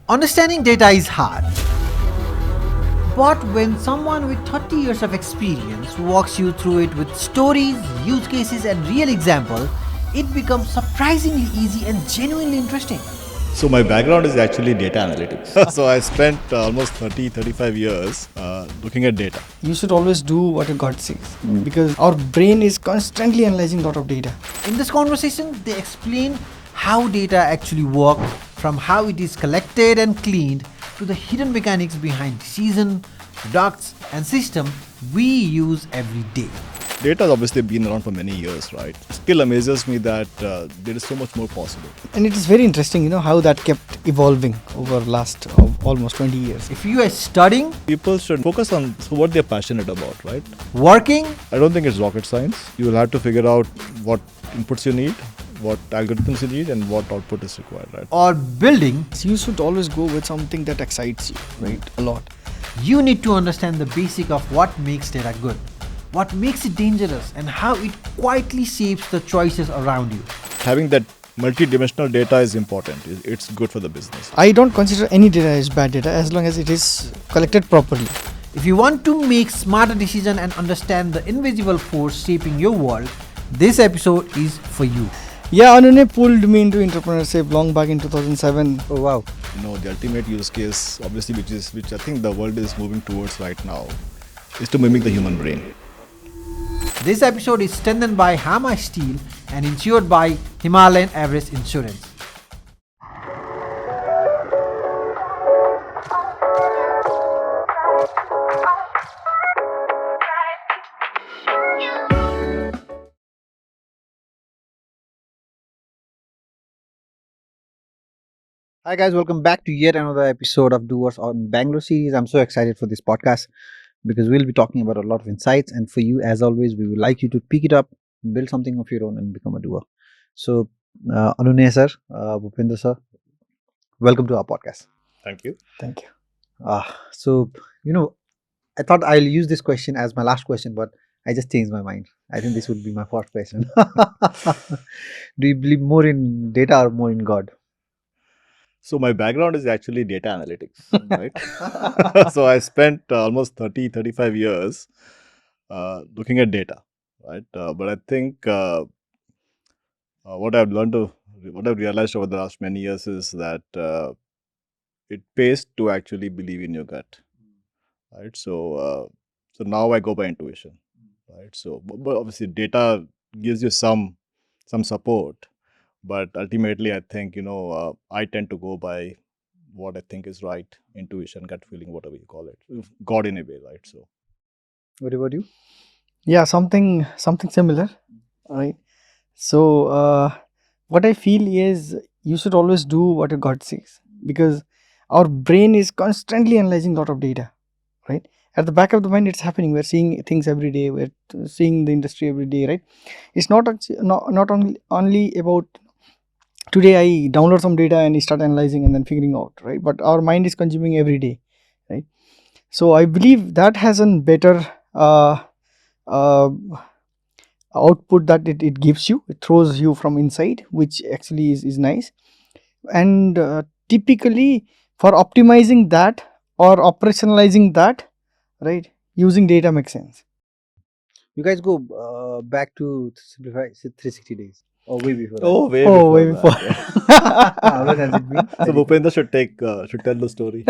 Understanding data is hard. But when someone with 30 years of experience walks you through it with stories, use cases and real examples, it becomes surprisingly easy and genuinely interesting. So my background is actually data analytics. So I spent almost 35 years looking at data. You should always do what your gut says because our brain is constantly analyzing a lot of data. In this conversation, they explain how data actually works, from how it is collected and cleaned to the hidden mechanics behind decision, products and system we use every day. Data has obviously been around for many years, right? It still amazes me that there is so much more possible. And it is very interesting, how that kept evolving over last almost 20 years. If you are studying, People should focus on what they're passionate about, right? working, I don't think it's rocket science. You will have to figure out what inputs you need, what algorithms you need, and what output is required, right? or building, So you should always go with something that excites you, right? A lot. you need to understand the basic of what makes data good, what makes it dangerous, and how it quietly shapes the choices around you. Having that multi-dimensional data is important. It's good for the business. I don't consider any data as bad data as long as it is collected properly. If you want to make smarter decisions and understand the invisible force shaping your world, this episode is for you. Yeah, Anunay pulled me into entrepreneurship long back in 2007. Oh wow. The ultimate use case, obviously, which I think the world is moving towards right now, is to mimic the human brain. This episode is strengthened by Hama Steel and insured by Himalayan Everest Insurance. Hi guys, welcome back to yet another episode of Doers on Bangalore series. I'm so excited for this podcast because we'll be talking about a lot of insights, and for you, as always, we would like you to pick it up, build something of your own and become a doer. So, Anunay sir, Bhupendra sir, welcome to our podcast. Thank you. Thank you. So, I thought I'll use this question as my last question, but I just changed my mind. I think this would be my first question. Do you believe more in data or more in God? So my background is actually data analytics, right? So I spent almost 35 years looking at data, right? But I think what I've realized over the last many years is that it pays to actually believe in your gut, right? So now I go by intuition, right? So, but obviously data gives you some support, but ultimately I think I tend to go by what I think is right, intuition, gut feeling, whatever you call it, God in a way, right? So What about you? Yeah, something similar, right? So what I feel is you should always do what your gut says because our brain is constantly analyzing a lot of data, right? At the back of the mind, it's happening. We're seeing things every day. We're seeing the industry every day, right? It's not only about today I download some data and I start analyzing and then figuring out, right? But our mind is consuming every day, right? So I believe that has a better output that it gives you. It throws you from inside, which actually is nice. And typically for optimizing that or operationalizing that, right, using data makes sense. You guys go back to Simplify 360 days or way before that? Way before. How long has it been? So Bhupendra should tell the story.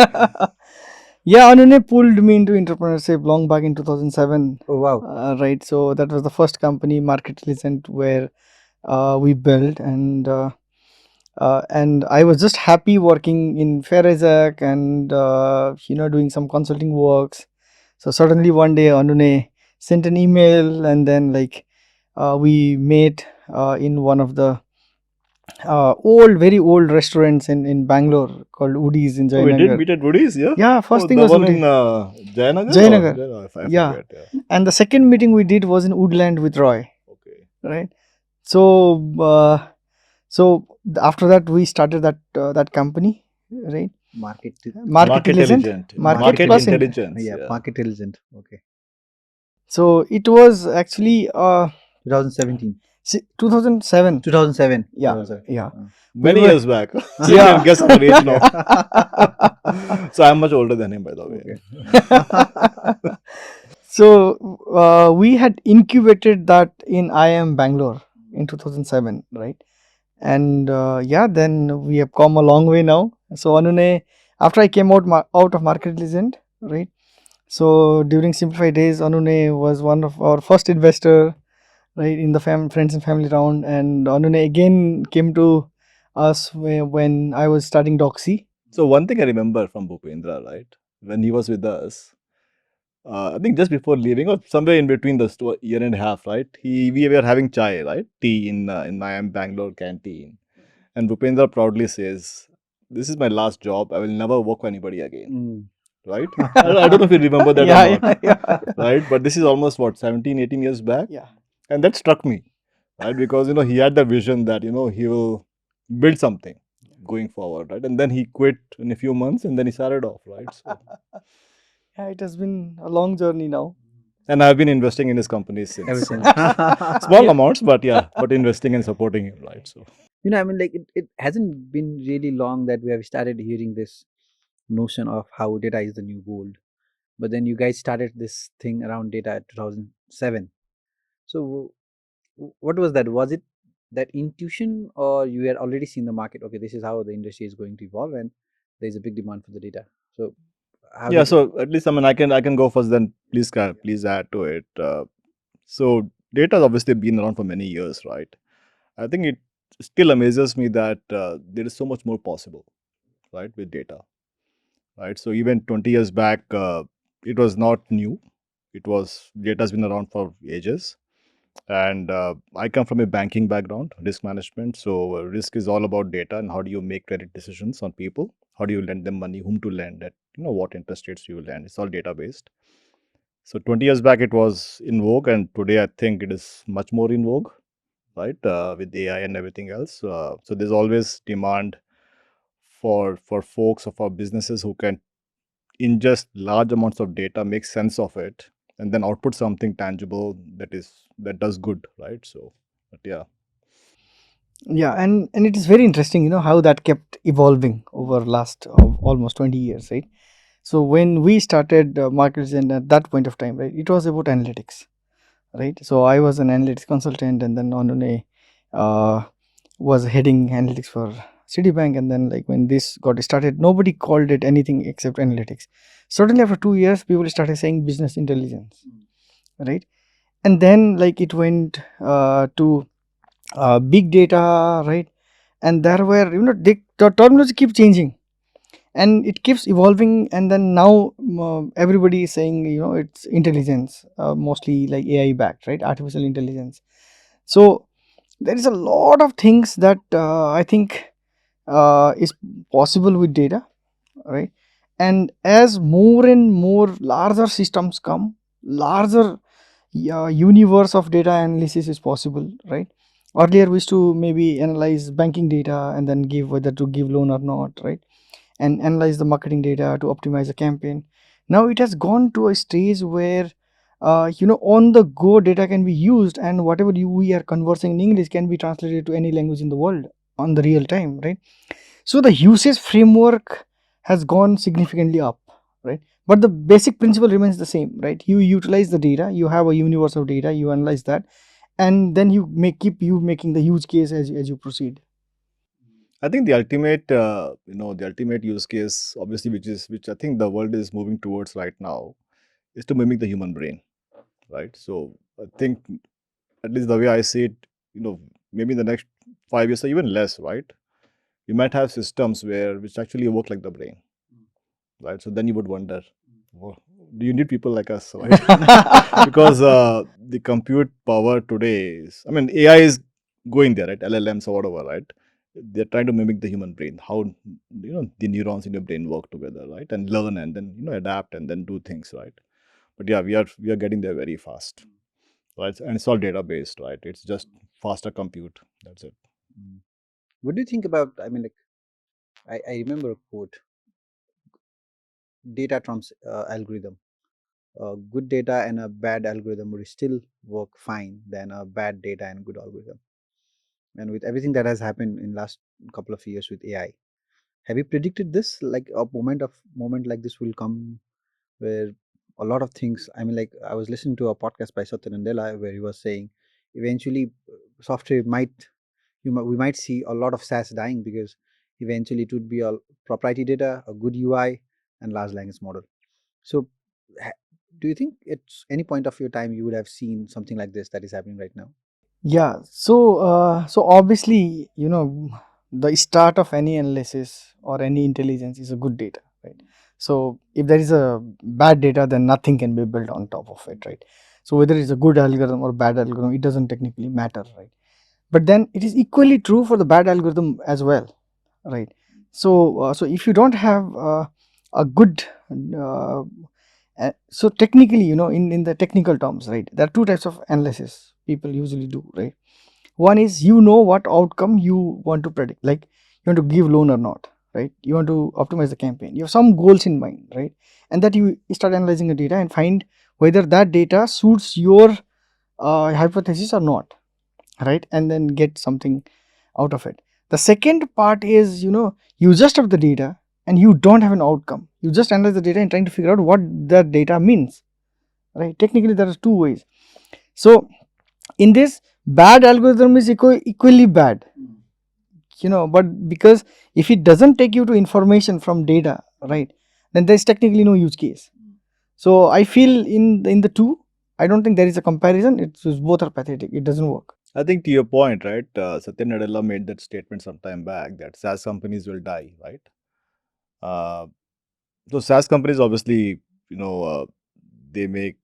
Yeah, Anunay pulled me into entrepreneurship long back in 2007. Oh wow. Right, so that was the first company, Marketelligent, where we built, and I was just happy working in Fair Isaac and doing some consulting works. So suddenly one day Anunay sent an email, and then we met in one of the very old restaurants in Bangalore called Woodies in We did Jayanagar. meet at Woody's, yeah? Yeah, first thing the was one Woody. in Jayanagar? Jayanagar. I Yeah. forget, And the second meeting we did was in Woodland with Roy, Okay. right? So after that we started that company, right? Marketelligent. Market plus intelligence. Marketelligent. Okay. So it was actually 2017. 2007. 2007. Yeah, 2007. yeah. Many were- years back. So you Yeah. can guess our age now. So I'm much older than him, by the way. Okay. So we had incubated that in IIM Bangalore in 2007, right? And yeah, then we have come a long way now. So Anunay, after I came out of Marketelligent, right? So during Simplified Days, Anunay was one of our first investor, right, in the friends and family round. And Anunay again came to us when I was starting Dogsee. So one thing I remember from Bhupendra, right, when he was with us, I think just before leaving or somewhere in between the year and a half, right, we were having chai, right, tea in IIM Bangalore canteen, and Bhupendra proudly says, "This is my last job. I will never work for anybody again." Mm. Right? I don't know if you remember that Yeah, or not. yeah. Right? But this is almost what 17, 18 years back, Yeah. and that struck me, right? Because he had the vision that he will build something going forward, right? And then he quit in a few months, and then he started off, right? So, Yeah, it has been a long journey now. and I've been investing in his companies Ever since. since. Small Yeah. amounts, but yeah, but investing and supporting him, right? So I mean, like it hasn't been really long that we have started hearing this notion of how data is the new gold. But then you guys started this thing around data at 2007. So what was that? Was it that intuition, or you had already seen the market? Okay, this is how the industry is going to evolve, and there's a big demand for the data. So how yeah, did so at least I can go first. Then please add to it. So data has obviously been around for many years, right? I think it still amazes me that there is so much more possible, right, with data, right? So even 20 years back, it was not new. It was data has been around for ages, and I come from a banking background, risk management. So risk is all about data and how do you make credit decisions on people, how do you lend them money, whom to lend at, what interest rates you lend. It's all data based. So 20 years back, it was in vogue, and today I think it is much more in vogue, right? With AI and everything else. So there's always demand for folks or for businesses who can ingest large amounts of data, make sense of it, and then output something tangible that does good, right? So, but yeah. Yeah, and it is very interesting, how that kept evolving over last almost 20 years, right? So when we started markets, and at that point of time, right, it was about analytics, right? So I was an analytics consultant, and then Anunay uh, was heading analytics for Citibank, and then like when this got started, nobody called it anything except analytics. Certainly after 2 years, people started saying business intelligence, right? And then like it went to big data, right? And there were, the terminology keeps changing and it keeps evolving, and then now everybody is saying, it's intelligence, mostly like AI backed, right? Artificial intelligence. So there is a lot of things that I think is possible with data, right? And as more and more larger systems come, larger universe of data analysis is possible, right? Earlier we used to maybe analyze banking data and then give whether to give loan or not, right? And analyze the marketing data to optimize a campaign. Now it has gone to a stage where on the go data can be used, and whatever we are conversing in English can be translated to any language in the world on the real time, right? So the usage framework has gone significantly up, right? But the basic principle remains the same, right? You utilize the data, you have a universe of data, you analyze that, and then you keep making the use case as you proceed. I think the ultimate use case, obviously, which I think the world is moving towards right now, is to mimic the human brain, right? So I think, at least the way I see it, maybe in the next 5 years or even less, right? You might have systems which actually work like the brain, right? So then you would wonder, "Wha- do you need people like us, right? Because the compute power today I mean, AI is going there, right? LLMs or whatever, right? They're trying to mimic the human brain, how the neurons in your brain work together, right? And learn and then adapt and then do things, right? But yeah, we are getting there very fast, right? And it's all data based, right? It's just faster compute. That's it. what do you think about? I mean, like I remember a quote: "Data trumps algorithm." good data and a bad algorithm would still work fine than a bad data and good algorithm. And with everything that has happened in last couple of years with AI, have you predicted this? Like a moment like this will come where a lot of things. I mean, like I was listening to a podcast by Satya Nadella where he was saying eventually software might we might see a lot of SaaS dying because eventually it would be a proprietary data, a good UI, and large language model. So, do you think it's any point of your time you would have seen something like this that is happening right now? Yeah. So obviously, the start of any analysis or any intelligence is a good data, right? So if there is a bad data, then nothing can be built on top of it, right? So whether it's a good algorithm or bad algorithm, it doesn't technically matter, right? But then it is equally true for the bad algorithm as well, right? So if you don't have a good so technically, in the technical terms, right, there are two types of analysis people usually do, right? One is what outcome you want to predict, like you want to give loan or not, right? You want to optimize the campaign, you have some goals in mind, right? And that you start analyzing the data and find whether that data suits your hypothesis or not, right? And then get something out of it. The second part is, you just have the data and you don't have an outcome. You just analyze the data and trying to figure out what that data means, right? Technically there are two ways. So in this, bad algorithm is equally bad, but because if it doesn't take you to information from data, right, then there's technically no use case. So I feel in the two, I don't think there is a comparison. It's both are pathetic. It doesn't work. I think to your point, right? Satya Nadella made that statement some time back that SaaS companies will die, right? Uh, so SaaS companies obviously, you know, they make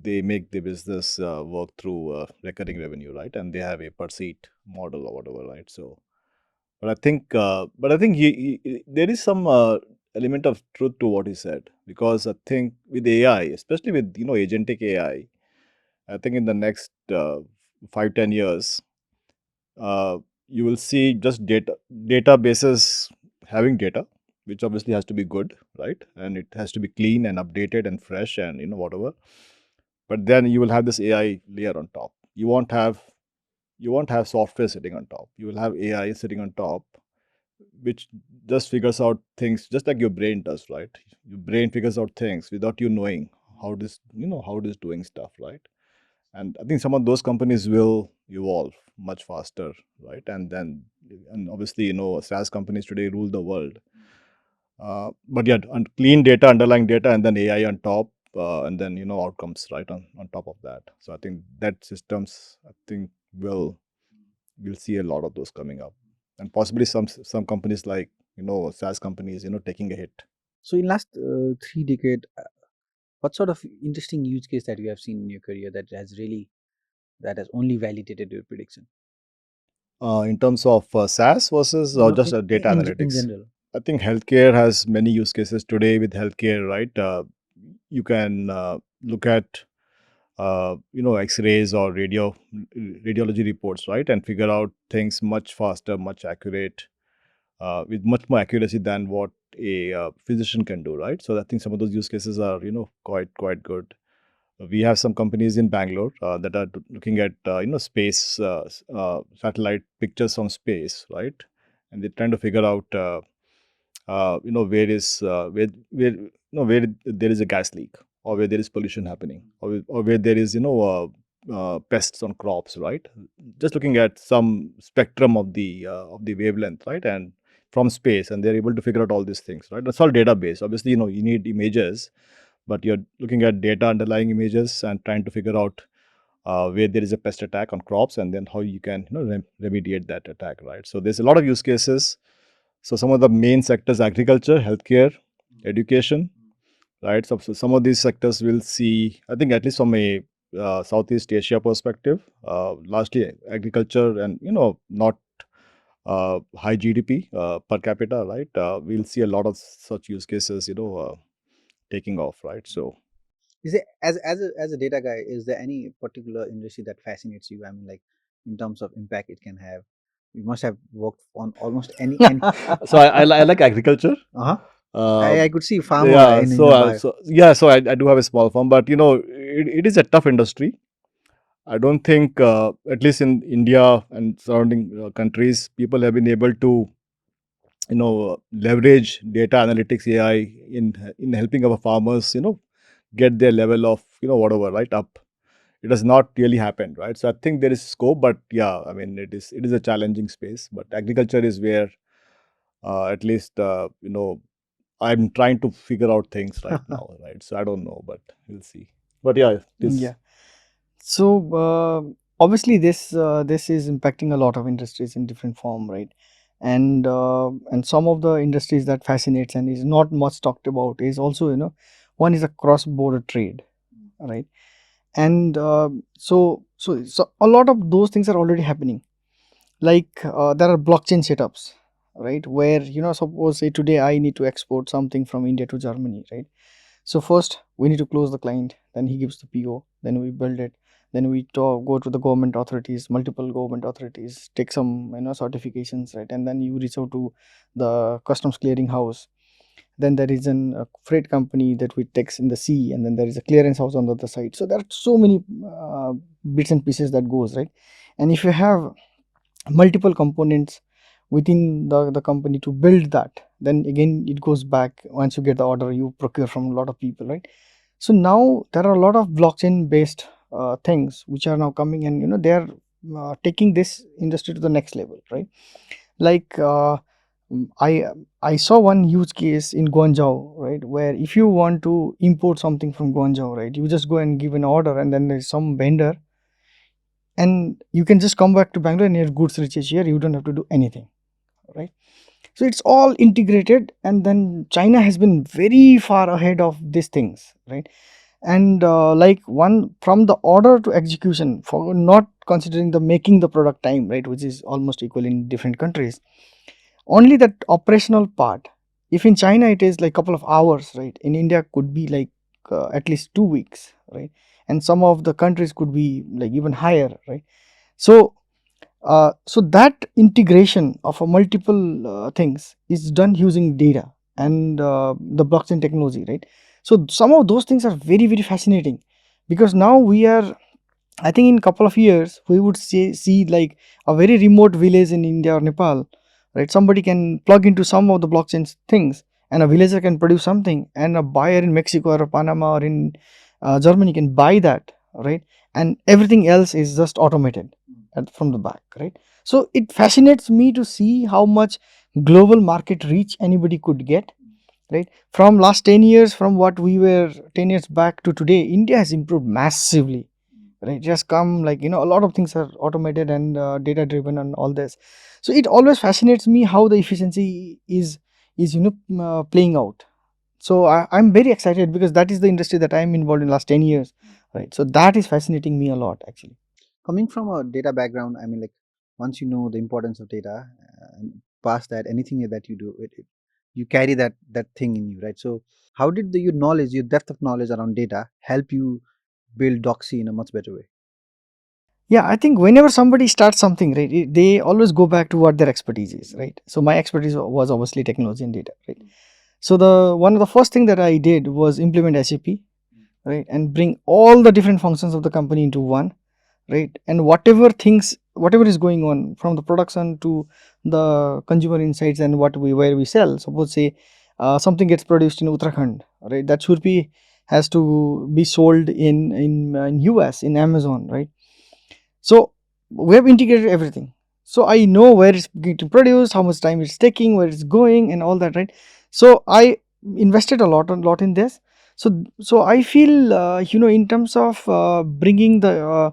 they make the business work through recurring revenue, right? And they have a per seat model or whatever, right? So, but I think there is some element of truth to what he said, because I think with AI, especially with agentic AI, I think in the next 5-10 years, you will see just databases having data, which obviously has to be good, right? And it has to be clean and updated and fresh and whatever. But then you will have this AI layer on top. You won't have software sitting on top. You will have AI sitting on top, which just figures out things just like your brain does, right? Your brain figures out things without you knowing how it is doing stuff, right? And I think some of those companies will evolve much faster, right? And obviously, SaaS companies today rule the world. But yeah, clean data, underlying data, and then AI on top, and then outcomes right on top of that. So I think that systems, I think we'll see a lot of those coming up, and possibly some companies like SaaS companies taking a hit. So, in last 3 decades, what sort of interesting use case that you have seen in your career that has only validated your prediction? In terms of SaaS versus No, just data in analytics. general. I think healthcare has many use cases today with healthcare, right? You can look at X-rays or radiology reports, right, and figure out things much faster, much accurate, with much more accuracy than what a physician can do, right? So I think some of those use cases are quite good. We have some companies in Bangalore that are looking at space satellite pictures from space, right? And they're trying to figure out where there is a gas leak, or where there is pollution happening, or where there is pests on crops, right? Just looking at some spectrum of the wavelength, right? And from space, and they're able to figure out all these things, right? That's all database. Obviously, you need images, but you're looking at data underlying images and trying to figure out where there is a pest attack on crops, and then how you can remediate that attack, right? So there's a lot of use cases. So some of the main sectors: agriculture, healthcare, education, right? So some of these sectors will see, I think, at least from a Southeast Asia perspective, largely agriculture, and not high GDP per capita, right? We'll see a lot of such use cases, taking off, right? So Is it as a data guy? Is there any particular industry that fascinates you? I mean, like in terms of impact it can have. You must have worked on almost any. so I like agriculture. Uh huh. I could see farmer Yeah, in your bio. so I do have a small firm, but it is a tough industry. I don't think, at least in India and surrounding countries, people have been able to, leverage data analytics AI in helping our farmers, get their level of, whatever, right, up. It has not really happened, right? So I think there is scope, but yeah, I mean, it is a challenging space. But agriculture is where, at least, I'm trying to figure out things right now, right? So I don't know, but we'll see. But yeah, it is. Yeah. So obviously this is impacting a lot of industries in different form, right? And some of the industries that fascinates and is not much talked about is also, one is a cross border trade, right? And so a lot of those things are already happening. Like there are blockchain setups, right, where suppose say today I need to export something from India to Germany, right? So first we need to close the client, then he gives the PO, then we build it, then we go to the government authorities, multiple government authorities, take some certifications, right? And then you reach out to the customs clearing house. Then there is a freight company that we takes in the sea, and then there is a clearance house on the other side. So there are so many bits and pieces that goes, right? And if you have multiple components within the company to build that, then again it goes back. Once you get the order, you procure from a lot of people, right? So now there are a lot of blockchain based things which are now coming, and they are taking this industry to the next level, right? Like I saw one use case in Guangzhou, right, where if you want to import something from Guangzhou, right, you just go and give an order, and then there's some vendor, and you can just come back to Bangalore and your goods reaches here. You don't have to do anything, right? So it's all integrated, and then China has been very far ahead of these things, right? And like one from the order to execution, for not considering the making the product time, right, which is almost equal in different countries, only that operational part. If in China it is like couple of hours, right, in India could be like at least 2 weeks, right? And some of the countries could be like even higher, right? So so that integration of a multiple things is done using data and the blockchain technology, right? So some of those things are very very fascinating, because now we are, I think in couple of years we would see like a very remote village in India or Nepal, right? Somebody can plug into some of the blockchain things, and a villager can produce something, and a buyer in Mexico or Panama or in Germany can buy that, right? And everything else is just automated from the back, right? So it fascinates me to see how much global market reach anybody could get, right? From last 10 years, from what we were 10 years back to today, India has improved massively, right? Just come like a lot of things are automated and data driven and all this. So it always fascinates me how the efficiency is playing out. So I'm very excited, because that is the industry that I'm involved in last 10 years, right? So that is fascinating me a lot, actually. Coming from a data background, I mean, like, once you know the importance of data, and past that, anything that you do, you carry that thing in you, right? So how did your knowledge, your depth of knowledge around data help you build Dogsee in a much better way? Yeah, I think whenever somebody starts something, right, they always go back to what their expertise is, right? So my expertise was obviously technology and data, right? So the one of the first thing that I did was implement SAP, right, and bring all the different functions of the company into one, right? And whatever is going on from the production to the consumer insights and where we sell. Suppose say something gets produced in Uttarakhand, right? That should be has to be sold in US in Amazon, right? So we have integrated everything. So I know where it's getting produced, how much time it's taking, where it's going, and all that, right? So I invested a lot in this. So I feel in terms of bringing the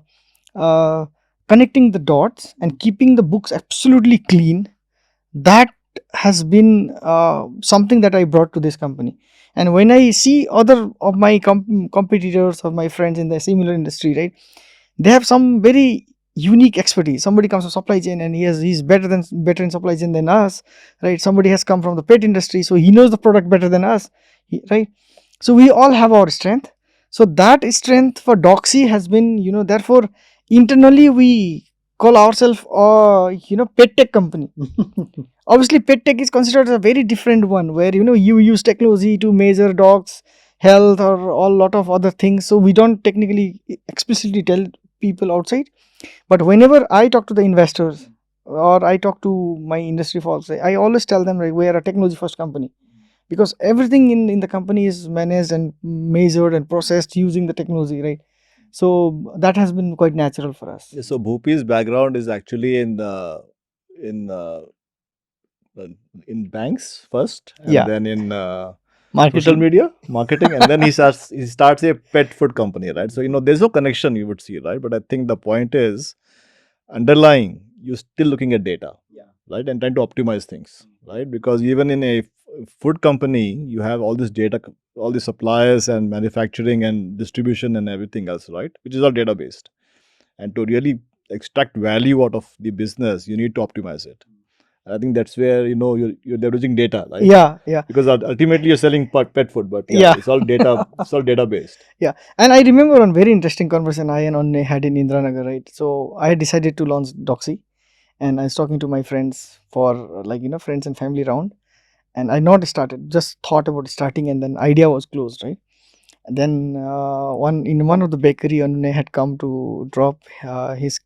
connecting the dots and keeping the books absolutely clean, that has been something that I brought to this company. And when I see other of my competitors or my friends in the similar industry, right, they have some very unique expertise. Somebody comes from supply chain and he's better in supply chain than us, right? Somebody has come from the pet industry, so he knows the product better than us, right? So we all have our strength. So that strength for Dogsee has been, therefore internally we call ourselves pet tech company. Obviously pet tech is considered a very different one, where you use technology to measure dogs health or all lot of other things. So we don't technically explicitly tell people outside, but whenever I talk to the investors or I talk to my industry folks, I always tell them, like, we are a technology first company, because everything in the company is managed and measured and processed using the technology, right? So that has been quite natural for us. Yeah, so Bhupi's background is actually in uh, in banks first, and Yeah. then in Marketing. social media marketing, and then he starts a pet food company, right? So there's no connection you would see, right? But I think the point is underlying you're still looking at data, right, and trying to optimize things, right? Because even in a food company you have all this data, all the suppliers and manufacturing and distribution and everything else, right, which is all data based. And to really extract value out of the business you need to optimize it. I think that's where you're leveraging data, right? Yeah. Because ultimately you're selling pet food, but Yeah. it's all data. It's all data based. Yeah, and I remember one very interesting conversation I and Anunay had in Indranagar, right? So I had decided to launch Dogsee, and I was talking to my friends for friends and family round, and I not started, just thought about starting, and then idea was closed, right? And then one of the bakery, Anunay had come to drop his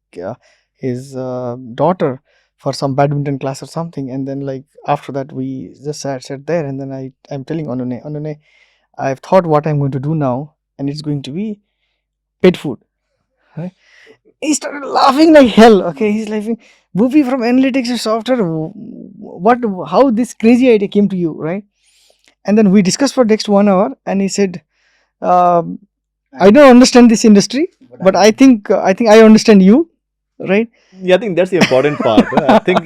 daughter for some badminton class or something, and then like after that we just sat there, and then I'm telling Anunay, I've thought what I'm going to do now, and it's going to be pet food. Right? He started laughing like hell. Okay, he's laughing. Bhupi, from analytics to software, what? How this crazy idea came to you, right? And then we discussed for next 1 hour, and he said, "I don't understand this industry, but I think I understand you, right?" Yeah, I think that's the important part. I think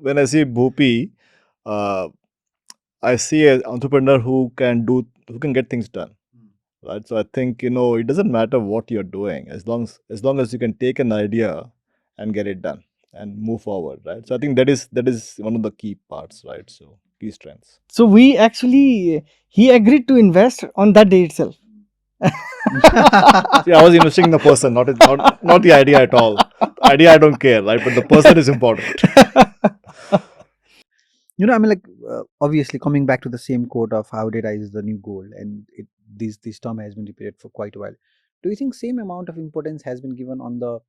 when I see Bhupi, uh, I see an entrepreneur who can get things done, right? So I think it doesn't matter what you're doing, as long as you can take an idea and get it done and move forward, right? So I think that is one of the key parts, right? So key strengths. So he agreed to invest on that day itself. See, I was investing in the person, not the idea at all. Idea I don't care, right? But the person is important. I mean, like, obviously, coming back to the same quote of how data is the new gold, and this term has been repeated for quite a while. Do you think same amount of importance has been given on the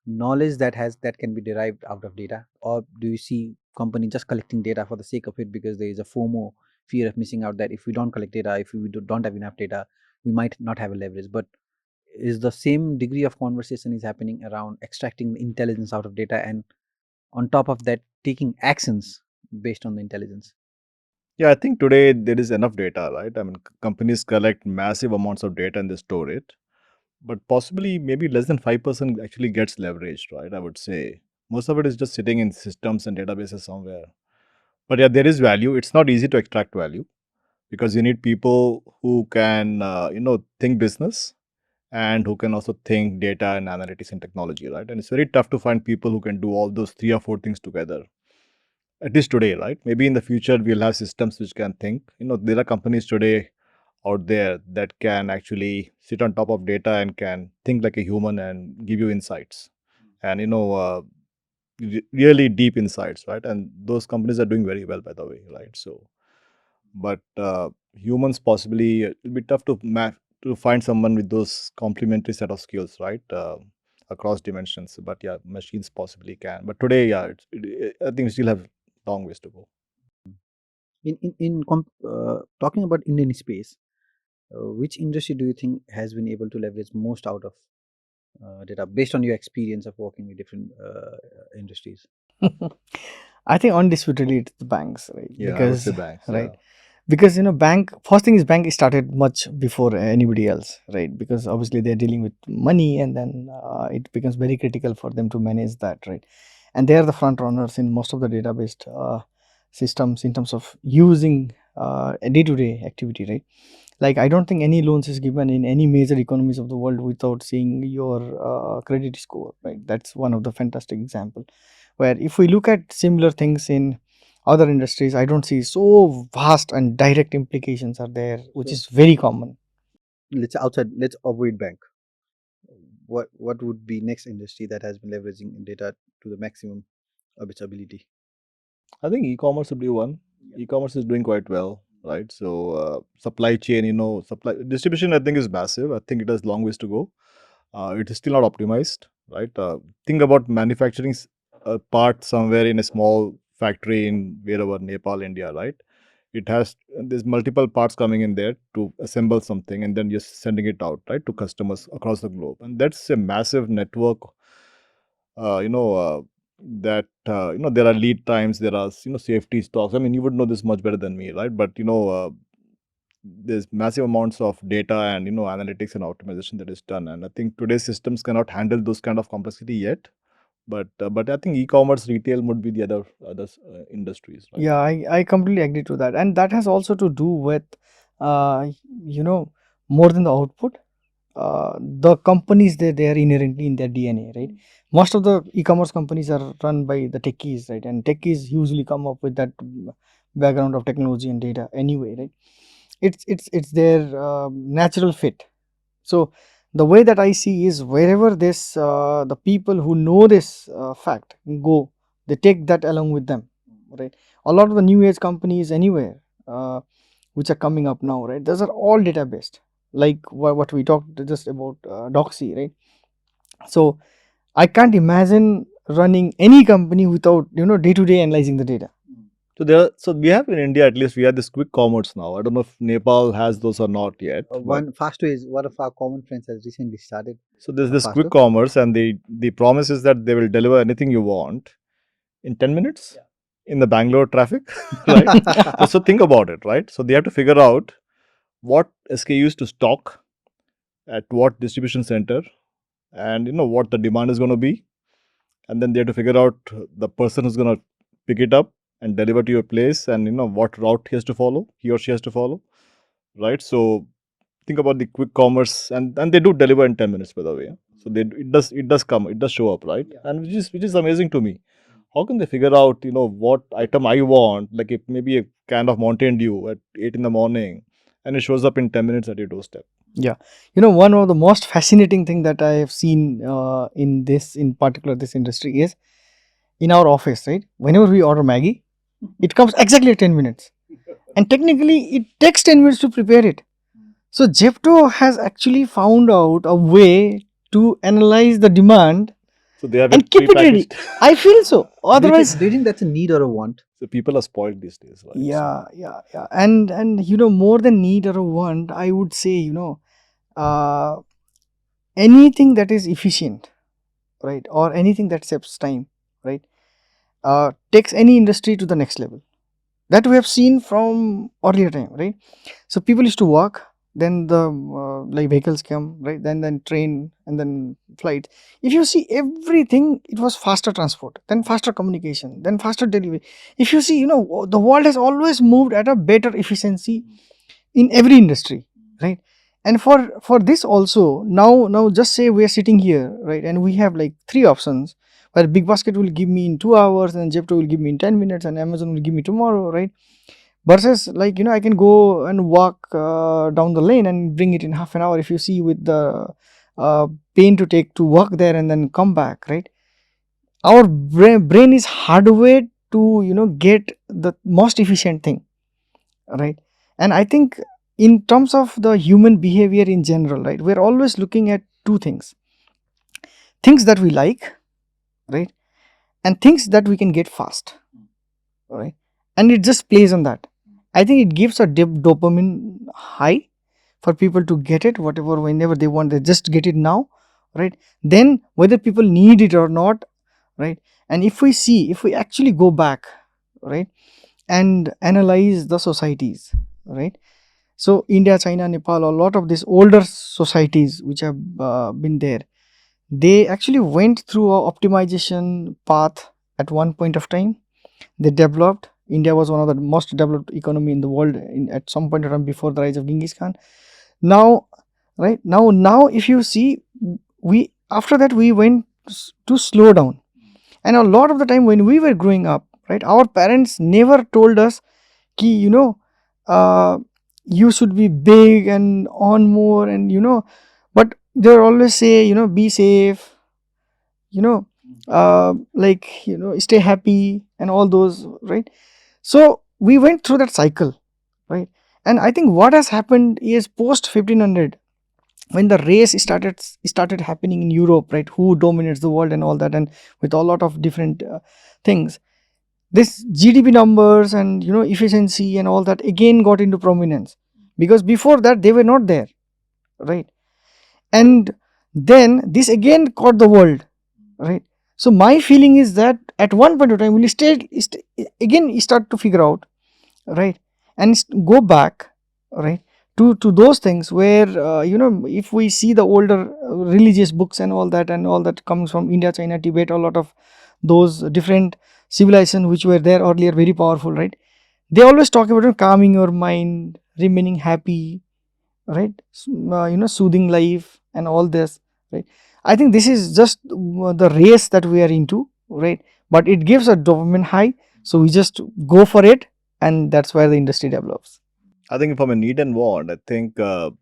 knowledge that can be derived out of data, or do you see company just collecting data for the sake of it because there is a FOMO, fear of missing out, that if we don't collect data, if we don't have enough data, we might not have a leverage? But is the same degree of conversation is happening around extracting the intelligence out of data, and on top of that taking actions based on the intelligence? Yeah, I think today there is enough data, right? I mean, companies collect massive amounts of data and they store it, but possibly maybe less than 5% actually gets leveraged, right? I would say most of it is just sitting in systems and databases somewhere. But yeah, there is value. It's not easy to extract value because you need people who can, think business and who can also think data and analytics and technology, right? And it's very tough to find people who can do all those three or four things together. At least today, right? Maybe in the future we'll have systems which can think. There are companies today out there that can actually sit on top of data and can think like a human and give you insights and really deep insights, right? And those companies are doing very well, by the way, right? So but humans possibly it'll be tough to find someone with those complementary set of skills, right? Across dimensions. But yeah, machines possibly can. But today, yeah, I think we still have long ways to go. Talking about Indian space, which industry do you think has been able to leverage most out of data based on your experience of working with different industries? I think undisputedly it's the banks, right? Yeah, I would say banks. Right, Yeah. because bank, first thing is bank started much before anybody else, right? Because obviously they're dealing with money, and then it becomes very critical for them to manage that, right? And they are the front runners in most of the database systems in terms of using a day-to-day activity, right? Like, I don't think any loans is given in any major economies of the world without seeing your credit score, right? That's one of the fantastic example, where if we look at similar things in other industries, I don't see so vast and direct implications are there, which So- is very common. Let's avoid bank. what would be next industry that has been leveraging data to the maximum of its ability? I think e-commerce would be one. E-commerce is doing quite well, right? So supply chain, supply distribution, I think is massive. I think it has long ways to go. It is still not optimized, right? Think about manufacturing a part somewhere in a small factory in wherever Nepal, India, right? There's multiple parts coming in there to assemble something, and then just sending it out, right, to customers across the globe, and that's a massive network. Uh, you know. Uh, that there are lead times, there are safety stocks. I mean, you would know this much better than me, right? But there's massive amounts of data and analytics and optimization that is done, and I think today's systems cannot handle those kind of complexity yet. But I think e-commerce, retail would be the other industries, right? Yeah, I completely agree to that. And that has also to do with, uh, you know, more than the output. The companies, they are inherently in their DNA, right? Most of the e-commerce companies are run by the techies, right? And techies usually come up with that background of technology and data anyway, right? It's their natural fit. So the way that I see is, wherever this the people who know this fact go, they take that along with them, right? A lot of the new age companies anywhere which are coming up now, right, those are all data based, like what we talked just about, Dogsee, right? So I can't imagine running any company without day to day analyzing the data. So we have in India, at least we have this quick commerce now. I don't know if Nepal has those or not yet. One Fasto is one of our common friends has recently started. So there's this Fasto. quick commerce, and the promise is that they will deliver anything you want in 10 minutes in the Bangalore traffic, right? So think about it, right? So they have to figure out what SKUs to stock at what distribution center, and what the demand is going to be, and then they have to figure out the person who's going to pick it up and deliver to your place, and what route he or she has to follow, right? So think about the quick commerce, and they do deliver in 10 minutes, by the way. So it does show up, right? And which is amazing to me. How can they figure out what item I want, like it maybe a can of Mountain Dew at 8 in the morning, and it shows up in 10 minutes at your doorstep? Yeah, one of the most fascinating thing that I have seen in particular this industry is, in our office, right? Whenever we order Maggie, it comes exactly at 10 minutes, and technically it takes 10 minutes to prepare it. So Zepto has actually found out a way to analyze the demand So they have and it keep it ready. prepackaged. I feel so. Otherwise, do you think that's a need or a want? So people are spoiled these days, right? yeah. And more than need or a want, I would say, uh, anything that is efficient, right, or anything that saves time, right, takes any industry to the next level. That we have seen from earlier time, right? So people used to walk, then the like vehicles come, right, then train, and then flight. If you see everything, it was faster transport, then faster communication, then faster delivery. If you see, the world has always moved at a better efficiency in every industry, right? And for this also, now just say we are sitting here, right, and we have like 3 options, where Big Basket will give me in 2 hours, and Zepto will give me in 10 minutes, and Amazon will give me tomorrow, right? Versus, like, I can go and walk down the lane and bring it in half an hour, if you see, with the pain to take to walk there and then come back, right? Our brain is hardwired to get the most efficient thing, right? And I think, in terms of the human behavior in general, right, we're always looking at 2 things that we like, right, and things that we can get fast, right? And it just plays on that. I think it gives a dopamine high for people to get it, whatever, whenever they want, they just get it now, right? Then whether people need it or not, right? And if we actually go back, right, and analyze the societies, right? So India, China, Nepal, a lot of these older societies which have been there, they actually went through a optimization path at one point of time. They developed. India was one of the most developed economy in the world at some point of time before the rise of Genghis Khan. Now, right, now if you see, we after that we went to slow down. And a lot of the time when we were growing up, right, our parents never told us ki, you should be big and on more, and but they always say, be safe, you know, stay happy and all those, right? So we went through that cycle, right? And I think what has happened is post 1500, when the race started happening in Europe, right? Who dominates the world and all that, and with a lot of different things, this GDP numbers and efficiency and all that again got into prominence, because before that they were not there, right? And then this again caught the world, right? So my feeling is that at one point of time we'll again start to figure out, right? And go back, right, to those things where if we see the older religious books and all that comes from India, China, Tibet, a lot of those different civilizations which were there earlier, very powerful, right? They always talk about calming your mind, remaining happy, right? Soothing life and all this, right? I think this is just the race that we are into, right? But it gives a dopamine high, so we just go for it, and that's where the industry develops. I think from a need and want, I think the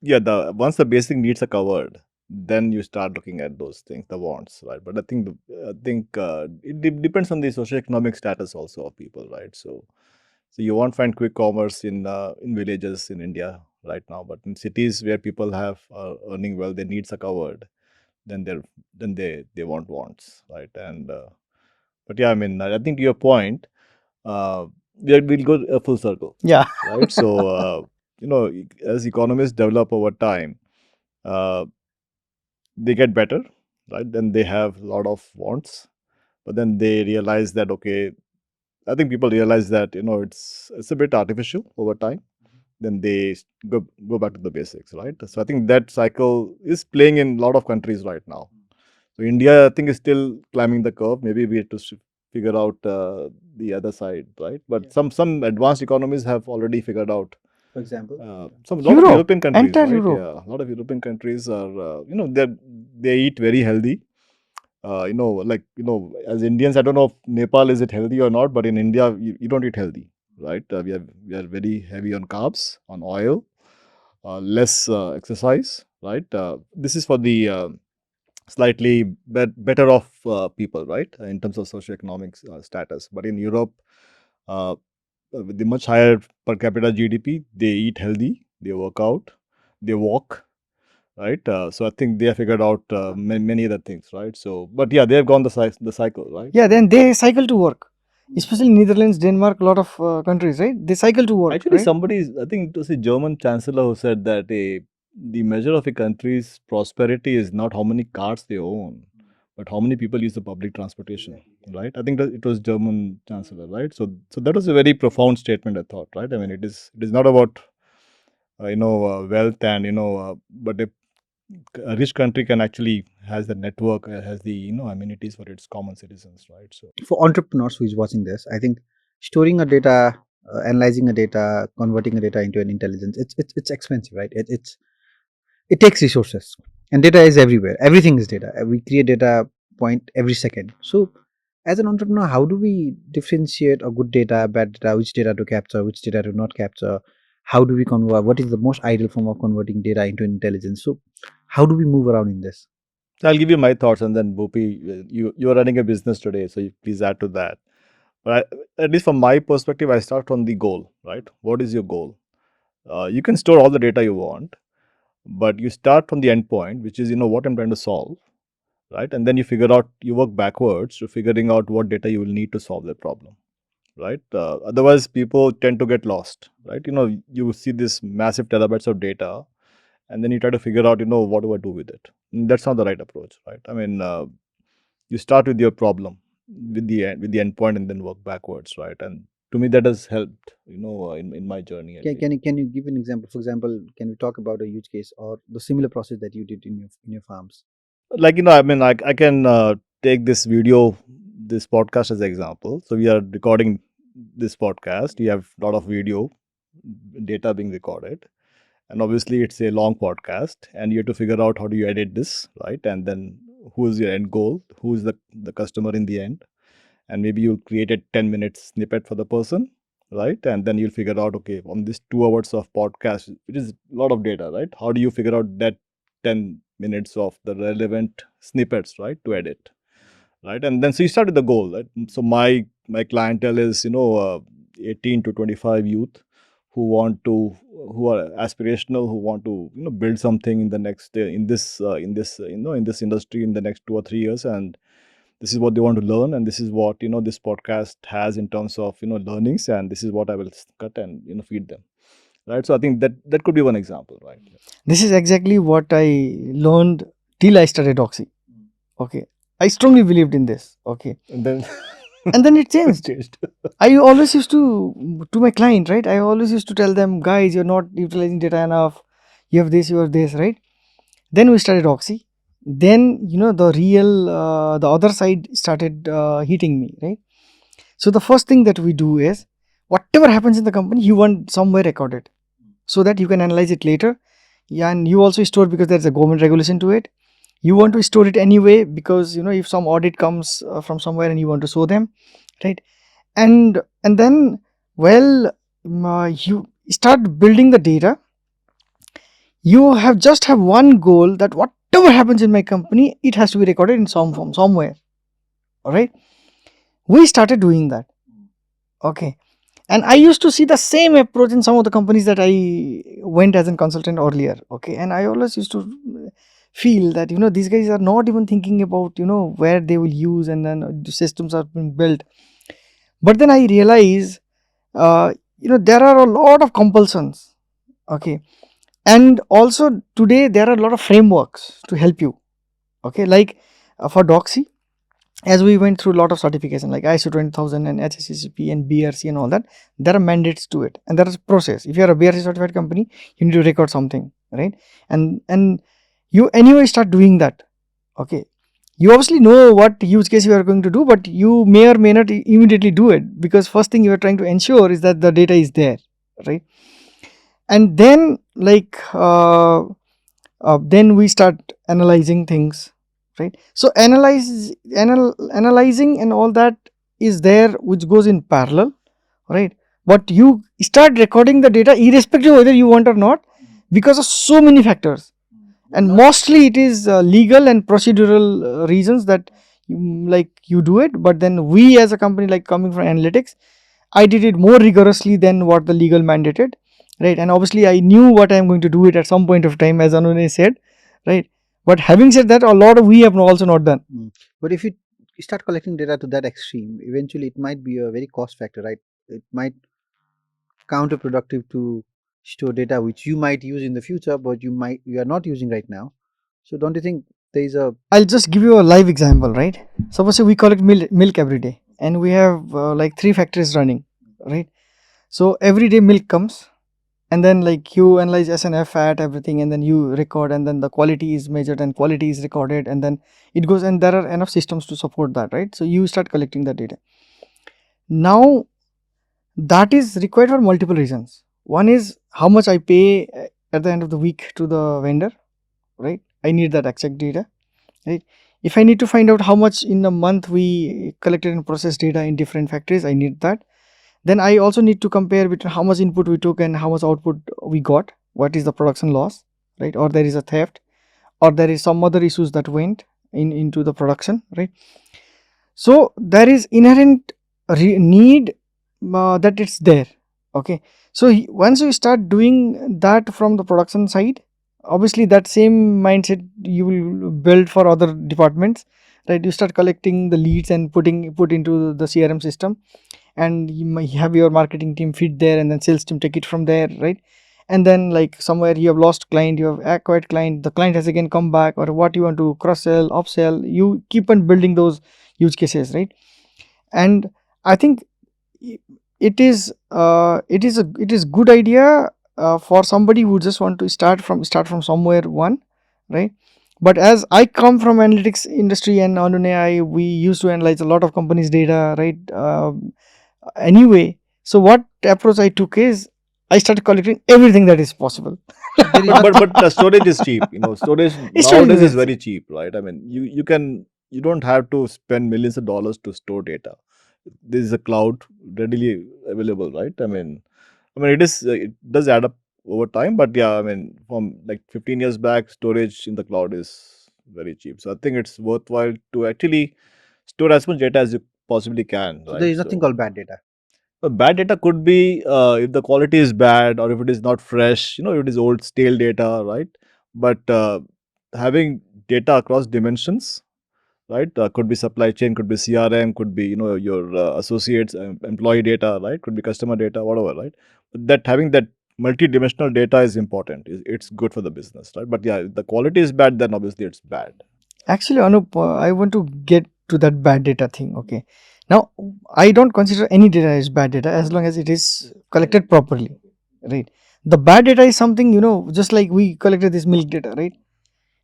once the basic needs are covered, then you start looking at those things, the wants, right? But I think it depends on the socioeconomic status also of people, right? So you won't find quick commerce in villages in India right now, but in cities where people have earning well, their needs are covered, then they want wants, right? And but yeah, I mean, I think to your point, we'll go a full circle, Yeah. right? So as economies develop over time, uh, they get better, right? Then they have a lot of wants, but then they realize that, okay, I think people realize that it's a bit artificial over time. Then they go back to the basics, right? So I think that cycle is playing in a lot of countries right now. So India, I think, is still climbing the curve. Maybe we have to figure out the other side, right? But some advanced economies have already figured out. For example, Some lot of Europe, European countries, entire right? Europe. Yeah, a lot of European countries are they eat very healthy. As Indians, I don't know if Nepal is it healthy or not, but in India, you don't eat healthy, right? We are very heavy on carbs, on oil, less exercise, right? This is for the slightly better off people, right, in terms of socioeconomic status. But in Europe, with the much higher per capita GDP, they eat healthy, they work out, they walk, right? So I think they have figured out many other things, right? So, but yeah, they have gone the cycle, right? Yeah, then they cycle to work, especially Netherlands, Denmark, a lot of countries, right? They cycle to work, Actually, right? I think it was a German chancellor who said that the measure of a country's prosperity is not how many cars they own, but how many people use the public transportation, right? I think that it was German chancellor, right? So that was a very profound statement, I thought, right? I mean, it is not about wealth and but a rich country can actually has the network, has the amenities for its common citizens, right? So for entrepreneurs who is watching this, I think storing a data, analyzing a data, converting a data into an intelligence, it's expensive, right? It takes resources, and data is everywhere. Everything is data. We create data point every second. So as an entrepreneur, how do we differentiate a good data, bad data, which data to capture, which data to not capture? How do we convert? What is the most ideal form of converting data into intelligence? So how do we move around in this? I'll give you my thoughts, and then Bhupi, you are running a business today, so you please add to that. But at least from my perspective, I start from the goal, right? What is your goal? You can store all the data you want, but you start from the endpoint, which is what I'm trying to solve, right? And then you work backwards to figuring out what data you will need to solve that problem, right? Otherwise, people tend to get lost, right? You see this massive terabytes of data, and then you try to figure out, what do I do with it? And that's not the right approach, right? I mean, you start with your problem, with the endpoint, and then work backwards, right? And to me, that has helped, in my journey. At least. Can you give an example? For example, can we talk about a use case or the similar process that you did in your farms? Like I mean, I can take this podcast as an example. So we are recording this podcast. We have a lot of video data being recorded, and obviously it's a long podcast, and you have to figure out how do you edit this, right? And then who is your end goal, who is the customer in the end, and maybe you'll create a 10-minute snippet for the person, right? And then you'll figure out, okay, on this 2 hours of podcast, it is a lot of data, right? How do you figure out that 10 minutes of the relevant snippets, right, to edit, right? And then so you start with the goal, right? So my clientele is 18 to 25 youth who are aspirational, who want to build something in the next in this industry in the next 2 or 3 years, and this is what they want to learn, and this is what this podcast has in terms of learnings, and this is what I will cut and feed them, right? So I think that could be one example, right? This is exactly what I learned till I started Dogsee. Okay, I strongly believed in this. Okay, And then and then it changed. changed. I always used to my client, right? I always used to tell them, guys, you're not utilizing data enough. You have this, you have this, right? Then we started Dogsee. Then the real the other side started hitting me, right? So the first thing that we do is whatever happens in the company, you want somewhere recorded so that you can analyze it later. Yeah, and you also store because there's a government regulation to it. You want to store it anyway because if some audit comes from somewhere and you want to show them, right? And then you start building the data. You just have one goal, that whatever happens in my company, it has to be recorded in some form somewhere. All right, we started doing that. Okay, and I used to see the same approach in some of the companies that I went as a consultant earlier. Okay, and I always used to feel that these guys are not even thinking about where they will use, and then the systems are being built. But then I realize there are a lot of compulsions. Okay, and also today there are a lot of frameworks to help you. Okay, like for Dogsee, as we went through a lot of certification like ISO 20000 and HACCP and BRC and all that, there are mandates to it, and there is a process. If you are a BRC certified company, you need to record something, right? And you anyway start doing that. Okay, you obviously know what use case you are going to do, but you may or may not immediately do it, because first thing you are trying to ensure is that the data is there, right? And then then we start analyzing things, right? So analyzing and all that is there, which goes in parallel, right? But you start recording the data irrespective of whether you want or not, because of so many factors, and mostly it is legal and procedural reasons that you do it. But then we as a company, like coming from analytics, I did it more rigorously than what the legal mandated, right? And obviously I knew what I am going to do it at some point of time, as Anunay said, right? But having said that, a lot of we have also not done. But if you start collecting data to that extreme, eventually it might be a very cost factor, right? It might counterproductive to store data which you might use in the future, but you are not using right now. So don't you think there is a... I'll just give you a live example, right? Suppose we collect milk every day, and we have like 3 factories running, right? So every day milk comes, and then you analyze SNF, fat, everything, and then you record, and then the quality is measured and quality is recorded, and then it goes, and there are enough systems to support that, right? So you start collecting the data. Now that is required for multiple reasons. One is how much I pay at the end of the week to the vendor, right? I need that exact data, right? If I need to find out how much in a month we collected and processed data in different factories, I need that. Then I also need to compare between how much input we took and how much output we got. What is the production loss, right? Or there is a theft, or there is some other issues that went into the production, right? So there is inherent need that it's there. Okay, so once you start doing that from the production side, obviously that same mindset you will build for other departments, right? You start collecting the leads and put into the CRM system, and you might have your marketing team feed there, and then sales team take it from there, right? And then somewhere you have lost client, you have acquired client, the client has again come back, or what you want to cross sell, upsell, you keep on building those use cases, right? And I think it is good idea for somebody who just want to start from somewhere one, right? But as I come from analytics industry, and Anunay, we used to analyze a lot of companies' data, right? Anyway, so what approach I took is I started collecting everything that is possible. but the storage is cheap. Storage nowadays is very cheap, right? I mean, you don't have to spend millions of dollars to store data. This is a cloud readily available, right? I mean, it does add up over time. But yeah, I mean, from like 15 years back, storage in the cloud is very cheap. So I think it's worthwhile to actually store as much data as you possibly can, So there right? is nothing called bad data. Bad data could be if the quality is bad or if it is not fresh, if it is old, stale data, right? But having data across dimensions, right? Could be supply chain, could be CRM, could be your associates, employee data, right? Could be customer data, whatever, right? But that having that multi-dimensional data is important. It's good for the business, right? But yeah, if the quality is bad, then obviously it's bad. Actually, Anup, I want to get to that bad data thing. Okay. Now, I don't consider any data as bad data as long as it is collected properly, right? The bad data is something, just like we collected this milk data, right?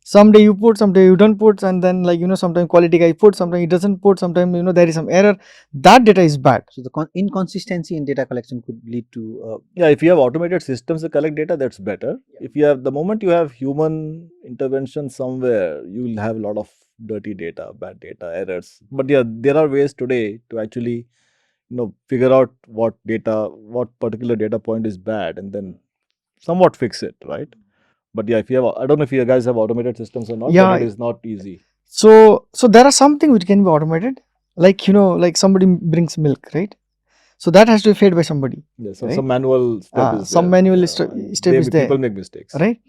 Someday you put, someday you don't put, and then like sometimes quality guy put, sometimes he doesn't put, sometimes there is some error. That data is bad. So the inconsistency in data collection could lead to Yeah, if you have automated systems to collect data, that's better. If you have the moment you have human intervention somewhere, you will have a lot of dirty data, bad data, errors. But yeah, there are ways today to actually figure out what particular data point is bad, and then somewhat fix it, right? But yeah, if you have, I don't know if you guys have automated systems or not, but Yeah. it is not easy. So there are something which can be automated, like like somebody brings milk, right? So that has to be fed by somebody. Yeah, so Right. some manual step is Some there. manual Yeah, step they- is there, People make mistakes. right?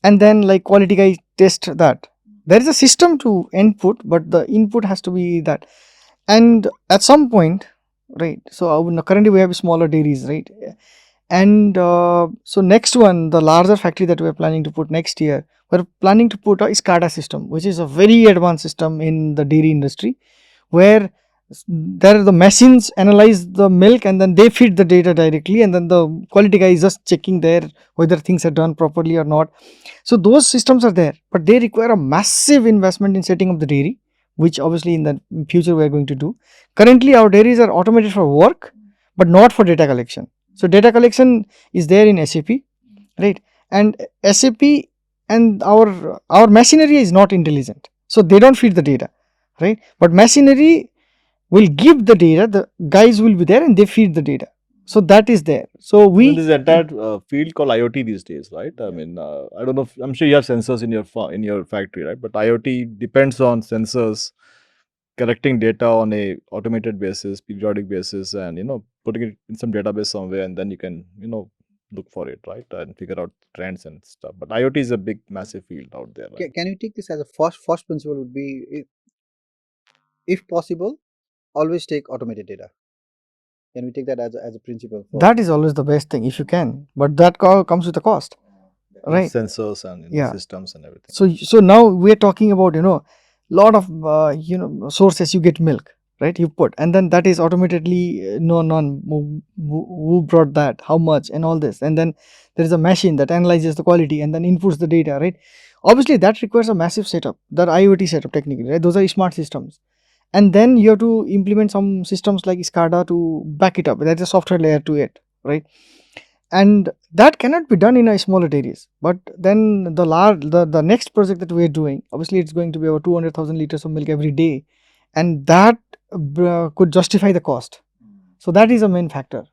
And then like quality guy test that. There is a system to input, but the input has to be that. And at some point, right? So currently we have smaller dairies, right? And so next one, the larger factory that we are planning to put next year, we're planning to put a SCADA system, which is a very advanced system in the dairy industry, where there the machines analyze the milk and then they feed the data directly, and then the quality guy is just checking there whether things are done properly or not. So those systems are there, but they require a massive investment in setting up the dairy, which obviously in the future we are going to do. Currently our dairies are automated for work, but not for data collection. So data collection is there in SAP, right? And SAP and our machinery is not intelligent, so they don't feed the data, right? But machinery will give the data, the guys will be there and they feed the data. So that is there. So we There's an entire field called IoT these days, right? I mean, I don't know. I'm sure you have sensors in your factory, right? But IoT depends on sensors collecting data on a automated basis, periodic basis, and putting it in some database somewhere, and then you can look for it, right, and figure out trends and stuff. But IoT is a big, massive field out there, right? can you take this as a first principle would be if possible, always take automated data. Can we take that as a principle? that is always the best thing if you can, but that comes with a cost, right? Sensors and Yeah. systems and everything. So now we're talking about lot of sources. You get milk, right? You put, and then that is automatically known on who brought that, how much, and all this, and then there is a machine that analyzes the quality and then inputs the data, right? Obviously that requires a massive setup, that IoT setup technically, right? Those are smart systems. And then you have to implement some systems like SCADA to back it up. That's a software layer to it, right? And that cannot be done in a smaller areas. But then the next project that we are doing, obviously it's going to be over 200,000 liters of milk every day, and that could justify the cost. So that is a main factor.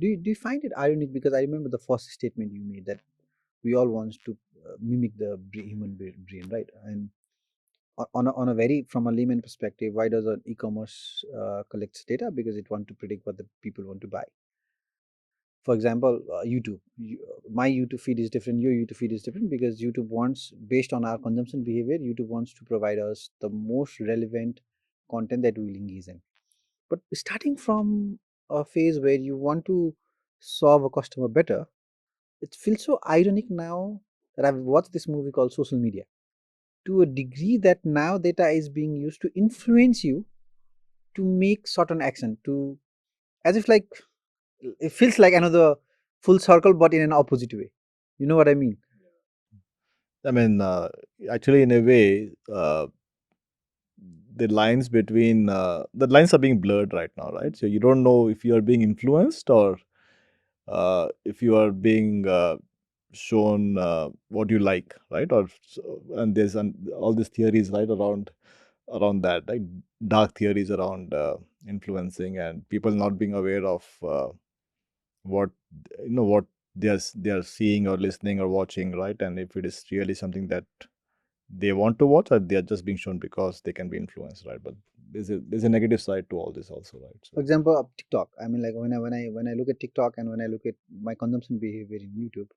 Do you find it ironic, because I remember the first statement you made that we all want to mimic the human brain, right? And on a very, from a layman perspective, why does an e-commerce collects data? Because it want to predict what the people want to buy. For example, YouTube. My YouTube feed is different. Your YouTube feed is different because YouTube wants, based on our consumption behavior, YouTube wants to provide us the most relevant content that we will engage in. But starting from a phase where you want to solve a customer better, it feels so ironic now that I've watched this movie called Social Media. To a degree that now data is being used to influence you to make certain action, to, as if like, it feels like another full circle but in an opposite way. You know what I mean? I mean, actually, in a way, the lines between the lines are being blurred right now, right? So you don't know if you are being influenced or if you are being shown what you like, right? Or and there's all these theories right around that, like dark theories around influencing and people not being aware of what what they are seeing or listening or watching, right? And if it is really something that they want to watch, or they are just being shown because they can be influenced, right? But there's a negative side to all this also, right? For example, of TikTok. I mean, like when I look at TikTok and when I look at my consumption behavior in YouTube,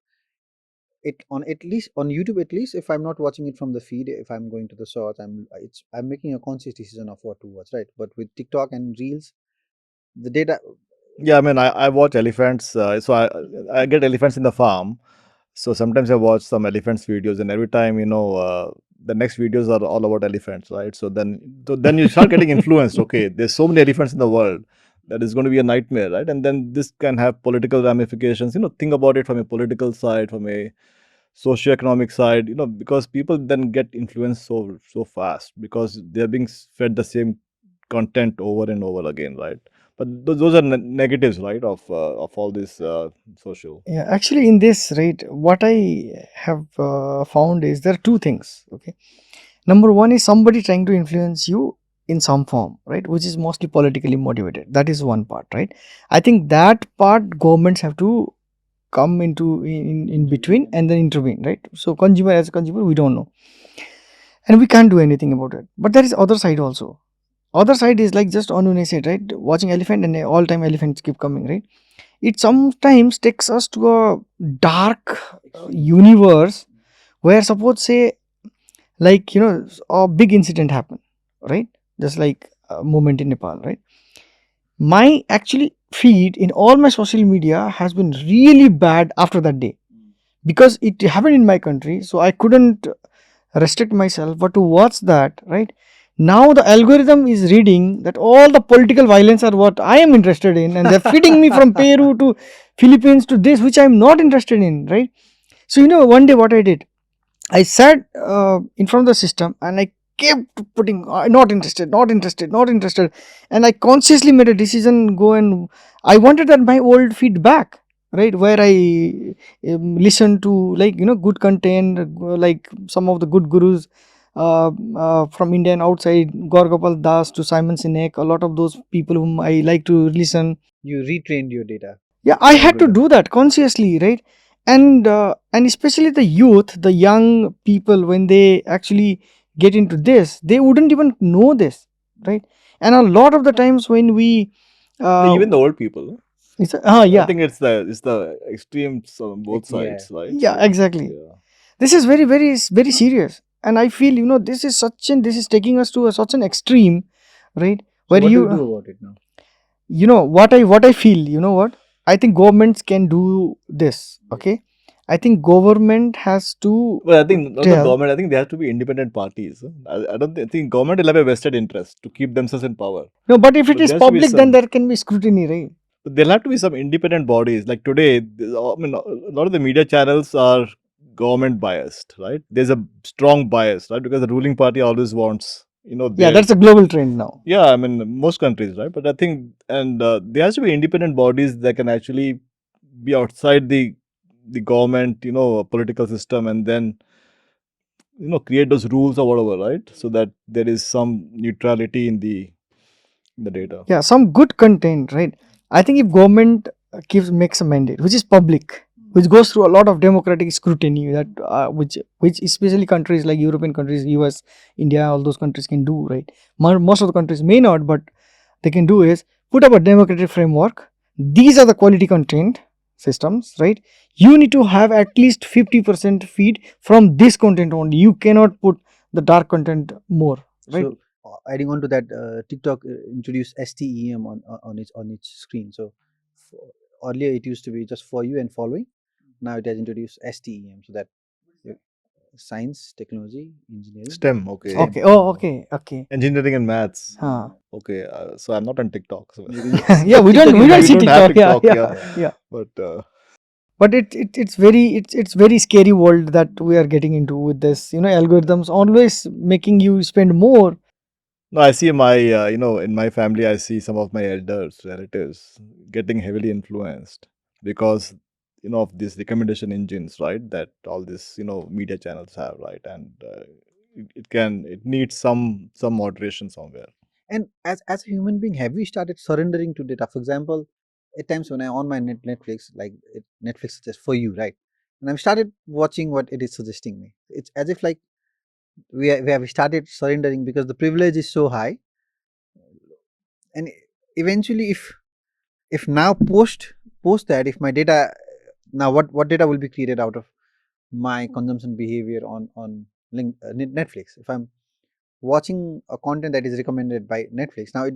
it on at least on YouTube, at least if I'm not watching it from the feed, if I'm going to the source, I'm making a conscious decision of what to watch, right? But with TikTok and Reels, the data. Yeah, I mean, I watch elephants, so I get elephants in the farm. So sometimes I watch some elephants videos, and every time, the next videos are all about elephants, right? So then you start getting influenced. Okay, there's so many elephants in the world that is going to be a nightmare, right? And then this can have political ramifications. Think about it from a political side, from a socioeconomic side. Because people then get influenced so fast because they're being fed the same content over and over again, right? But those are negatives, right, of all this social. Yeah, actually, in this, right, what I have found is there are two things. Okay, number one is somebody trying to influence you in some form, right, which is mostly politically motivated. That is one part, right? I think that part governments have to come into in between and then intervene, right? So consumer, as a consumer, we don't know, and we can't do anything about it. But there is other side also. Other side is like just Anunay said, right? Watching elephant and all time elephants keep coming, right? It sometimes takes us to a dark universe where, suppose, say, like, a big incident happened, right? Just like a moment in Nepal, right? My actually feed in all my social media has been really bad after that day, because it happened in my country, so I couldn't restrict myself but to watch that, right? Now the algorithm is reading that all the political violence are what I am interested in, and they're feeding me from Peru to Philippines to this which I'm not interested in, right? So one day what I did, I sat in front of the system and I kept putting not interested, not interested, not interested, and I consciously made a decision, go, and I wanted that my old feedback, right, where I listen to, like, good content, like some of the good gurus from India and outside, Gorgopal Das to Simon Sinek, a lot of those people whom I like to listen. You retrained your data. Yeah, I had to do that consciously, right? And especially the youth, the young people, when they actually get into this, they wouldn't even know this, right? And a lot of the times when we Even the old people. I I think it's the extremes on both Yeah. sides, right? Yeah, So, exactly. yeah. This is very, very, very serious, and I feel this is taking us to such an extreme, right? So Where what do you you do about it now? what I feel, what I think governments can do this. Okay, I think government has to Well, I think not the tell. government. I think they have to be independent parties. I don't think government will have a vested interest to keep themselves in power. No, but if it But is there has to be public, then some. there can be scrutiny, right? But there'll have to be some independent bodies. Like today, I mean, a lot of the media channels are government biased, right? There's a strong bias, right? Because the ruling party always wants, Yeah, their. that's a global trend now. Yeah, I mean, most countries, right? But I think, and there has to be independent bodies that can actually be outside the government, political system, and then create those rules or whatever, right? So that there is some neutrality in the data. Yeah, some good content, right? I think if government makes a mandate which is public, which goes through a lot of democratic scrutiny, that which especially countries like European countries, US, India, all those countries can do, right? Most of the countries may not, but they can do is put up a democratic framework. These are the quality content systems, right? You need to have at least 50% feed from this content only. You cannot put the dark content more, right? So adding on to that, TikTok introduced STEM on its screen. So earlier it used to be just for you and following. Now it has introduced STEM, so that science, technology, engineering, STEM, okay. STEM. Okay. Oh, okay. Engineering and maths. Huh. Okay, so I'm not on TikTok. So. Yeah, we don't see don't have TikTok. Yeah, TikTok, yeah. But But it's very scary world that we are getting into with this. Algorithms always making you spend more. no, I see my, in my family, I see some of my elders, relatives getting heavily influenced because, of these recommendation engines, right? That all these, media channels have, right? And it needs some moderation somewhere. And as a human being, have we started surrendering to data? For example, at times when I on my Netflix, like Netflix suggests for you, right? And I've started watching what it is suggesting me. It's as if like we have started surrendering because the privilege is so high, and eventually, if now post that, if my data now what data will be created out of my consumption behavior on Netflix? If I'm watching a content that is recommended by Netflix, now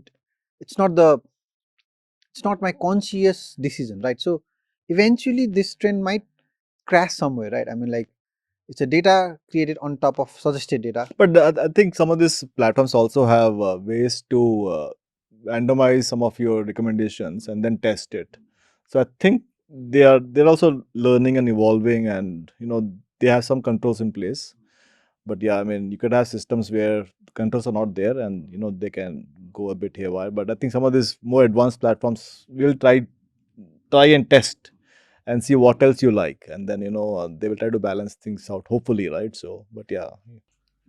it's not my conscious decision, right? So eventually this trend might crash somewhere, right? I mean, like it's a data created on top of suggested data. But I think some of these platforms also have ways to randomize some of your recommendations and then test it. So I think they're also learning and evolving, and they have some controls in place. But yeah, I mean, you could have systems where controls are not there, and they can go a bit haywire. But I think some of these more advanced platforms will try and test and see what else you like, and then they will try to balance things out, hopefully, right? So, but yeah.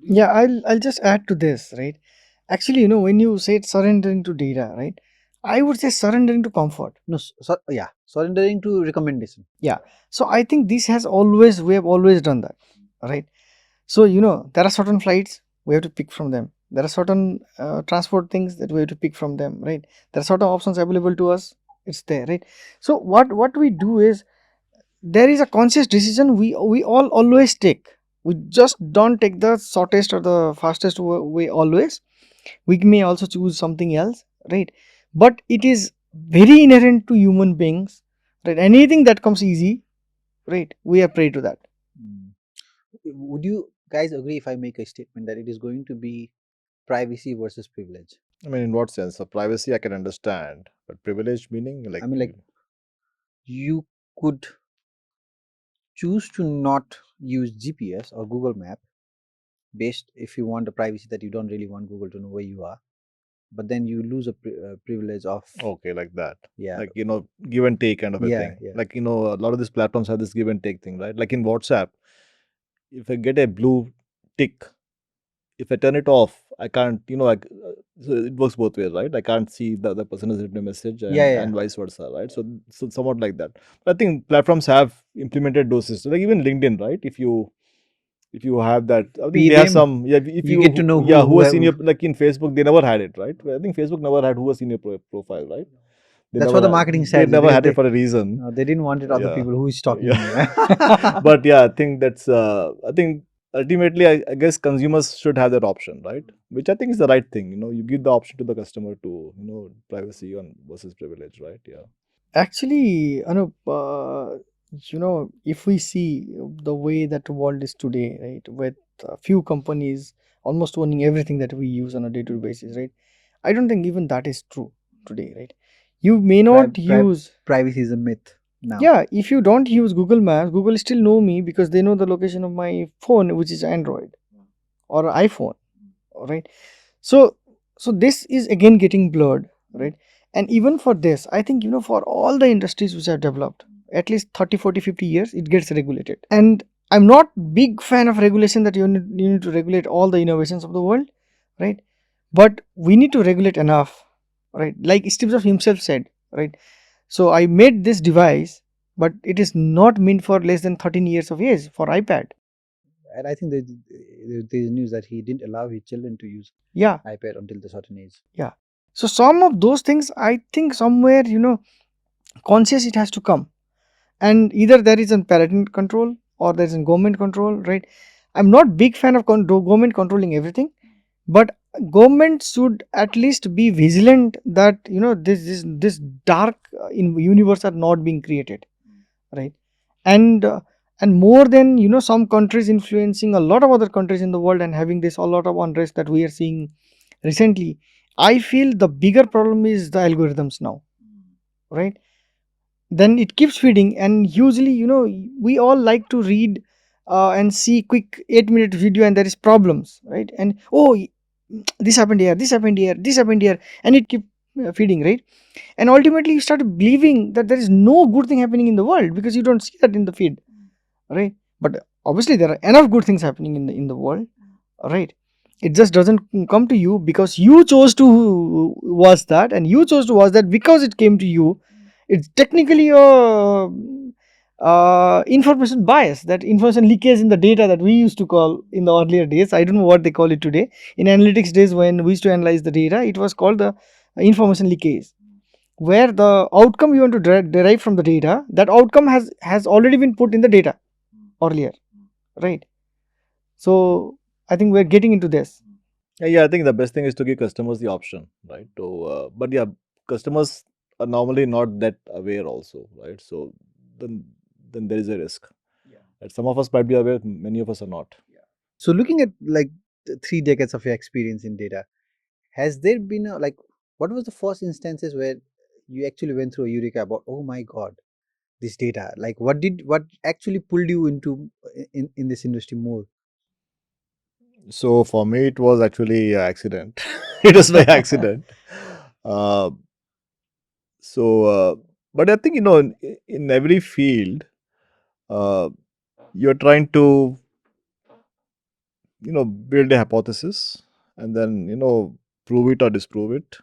Yeah, I'll just add to this, right? Actually, when you said surrendering to data, right? I would say surrendering to comfort. No, surrendering to recommendation. So I think we have always done that, right? So there are certain flights we have to pick from them. There are certain transport things that we have to pick from them, right? There are certain options available to us. It's there, right? So what we do is, there is a conscious decision we all always take. We just don't take the shortest or the fastest way always. We may also choose something else, right? But it is very inherent to human beings, right? Anything that comes easy, right, we are prey to that. Would you guys agree if I make a statement that it is going to be privacy versus privilege? I mean, in what sense? So privacy I can understand, but privilege meaning like I mean, like you could choose to not use GPS or Google Map based if you want a privacy that you don't really want Google to know where you are, but then you lose a privilege of okay, like that. yeah, Like give and take kind of a Yeah, thing. yeah. Like a lot of these platforms have this give and take thing, right? Like in WhatsApp, if I get a blue tick, if I turn it off, I can't, so it works both ways, right? I can't see the other person has written a message, and, Yeah. and vice versa, right? So somewhat like that. But I think platforms have implemented those systems, like even LinkedIn, right? If you have that, I think they have them, some. Yeah, if you get to know who has seen have- your, like in Facebook, they never had it, right? I think Facebook never had who has seen your profile, right? They That's never what the had- marketing They said. never had it for a reason. No, they didn't want it other Yeah. people who is talking. Yeah. But yeah, I think that's. I think ultimately, I guess consumers should have that option, right? Which I think is the right thing. You give the option to the customer to privacy on versus privilege, right? Yeah. Actually, Anup, if we see the way that the world is today, right, with a few companies almost owning everything that we use on a day-to-day basis, right, I don't think even that is true today, right? You may not use privacy is a myth now. Yeah, if you don't use Google Maps, Google still know me because they know the location of my phone, which is Android or iPhone, right? So this is again getting blurred, right? And even for this, I think for all the industries which have developed at least 30, 40, 50 years, it gets regulated. And I'm not big fan of regulation that you need to regulate all the innovations of the world, right? But we need to regulate enough, right? Like Steve Jobs himself said, right? So I made this device, but it is not meant for less than 13 years of age for iPad. And I think there's news that he didn't allow his children to use Yeah. iPad until the certain age. Yeah. So some of those things, I think somewhere, conscious it has to come. And either there is a parental control or there is a government control, right? I'm not big fan of government controlling everything, but government should at least be vigilant that this dark universe are not being created, right? And more than some countries influencing a lot of other countries in the world and having this a lot of unrest that we are seeing recently, I feel the bigger problem is the algorithms now, right? Then it keeps feeding, and usually we all like to read and see quick 8-minute video, and there is problems, right? And this happened here, this happened here, this happened here, and it keep feeding, right? And ultimately you start believing that there is no good thing happening in the world because you don't see that in the feed, right? But obviously there are enough good things happening in the world, right? It just doesn't come to you because you chose to watch that, and you chose to watch that because it came to you. It's technically a information bias, that information leakage in the data that we used to call in the earlier days. I don't know what they call it today. In analytics days, when we used to analyze the data, it was called the information leakage, where the outcome you want to derive from the data, that outcome has already been put in the data earlier, right? So I think we're getting into this. Yeah, I think the best thing is to give customers the option, right? To but yeah, customers are normally not that aware also, right? So then there is a risk. That some of us might be aware, many of us are not. So looking at like the 3 decades of your experience in data, has there been a, like, what was the first instances where you actually went through a eureka about, oh my god, this data, like what actually pulled you into in this industry more? So for me, it was actually an accident. It was by accident. Uh, but I think in every field, uh, you're trying to build a hypothesis and then prove it or disprove it,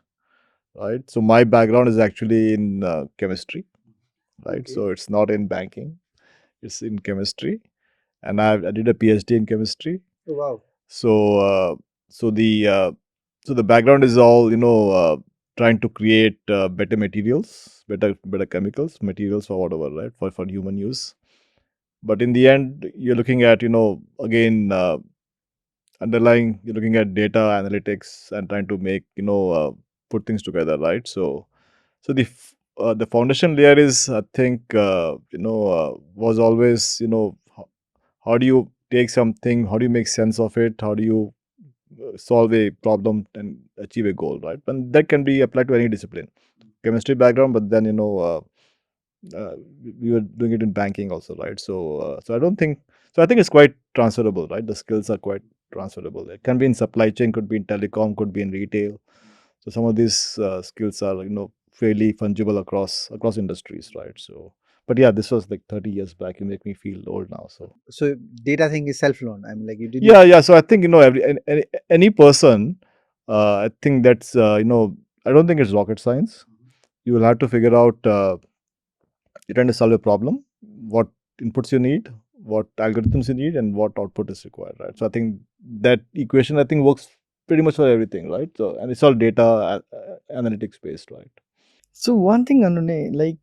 right? So my background is actually in chemistry, right? Okay. So it's not in banking, it's in chemistry, and I did a PhD in chemistry. Oh wow. So so the background is all trying to create better materials, better chemicals, materials for whatever, right, for human use. But in the end, you're looking at again underlying, you're looking at data analytics and trying to make put things together, right? So the foundation layer is, I think, was always how do you take something, how do you make sense of it, how do you solve a problem and achieve a goal, right? And that can be applied to any discipline. Chemistry background, but then we were doing it in banking also, right? So I don't think so. I think it's quite transferable, right? The skills are quite transferable. It can be in supply chain, could be in telecom, could be in retail. So some of these skills are fairly fungible across industries, right? So, but yeah, this was like 30 years back. You make me feel old now. So data thing is self-learned. I mean, like, you didn't. Yeah. So I think any person, I think that's I don't think it's rocket science. You will have to figure out. You're trying to solve a problem, what inputs you need, what algorithms you need, and what output is required, right? So I think that equation, I think, works pretty much for everything, right? So, and it's all data analytics based, right? So one thing, Anunay, like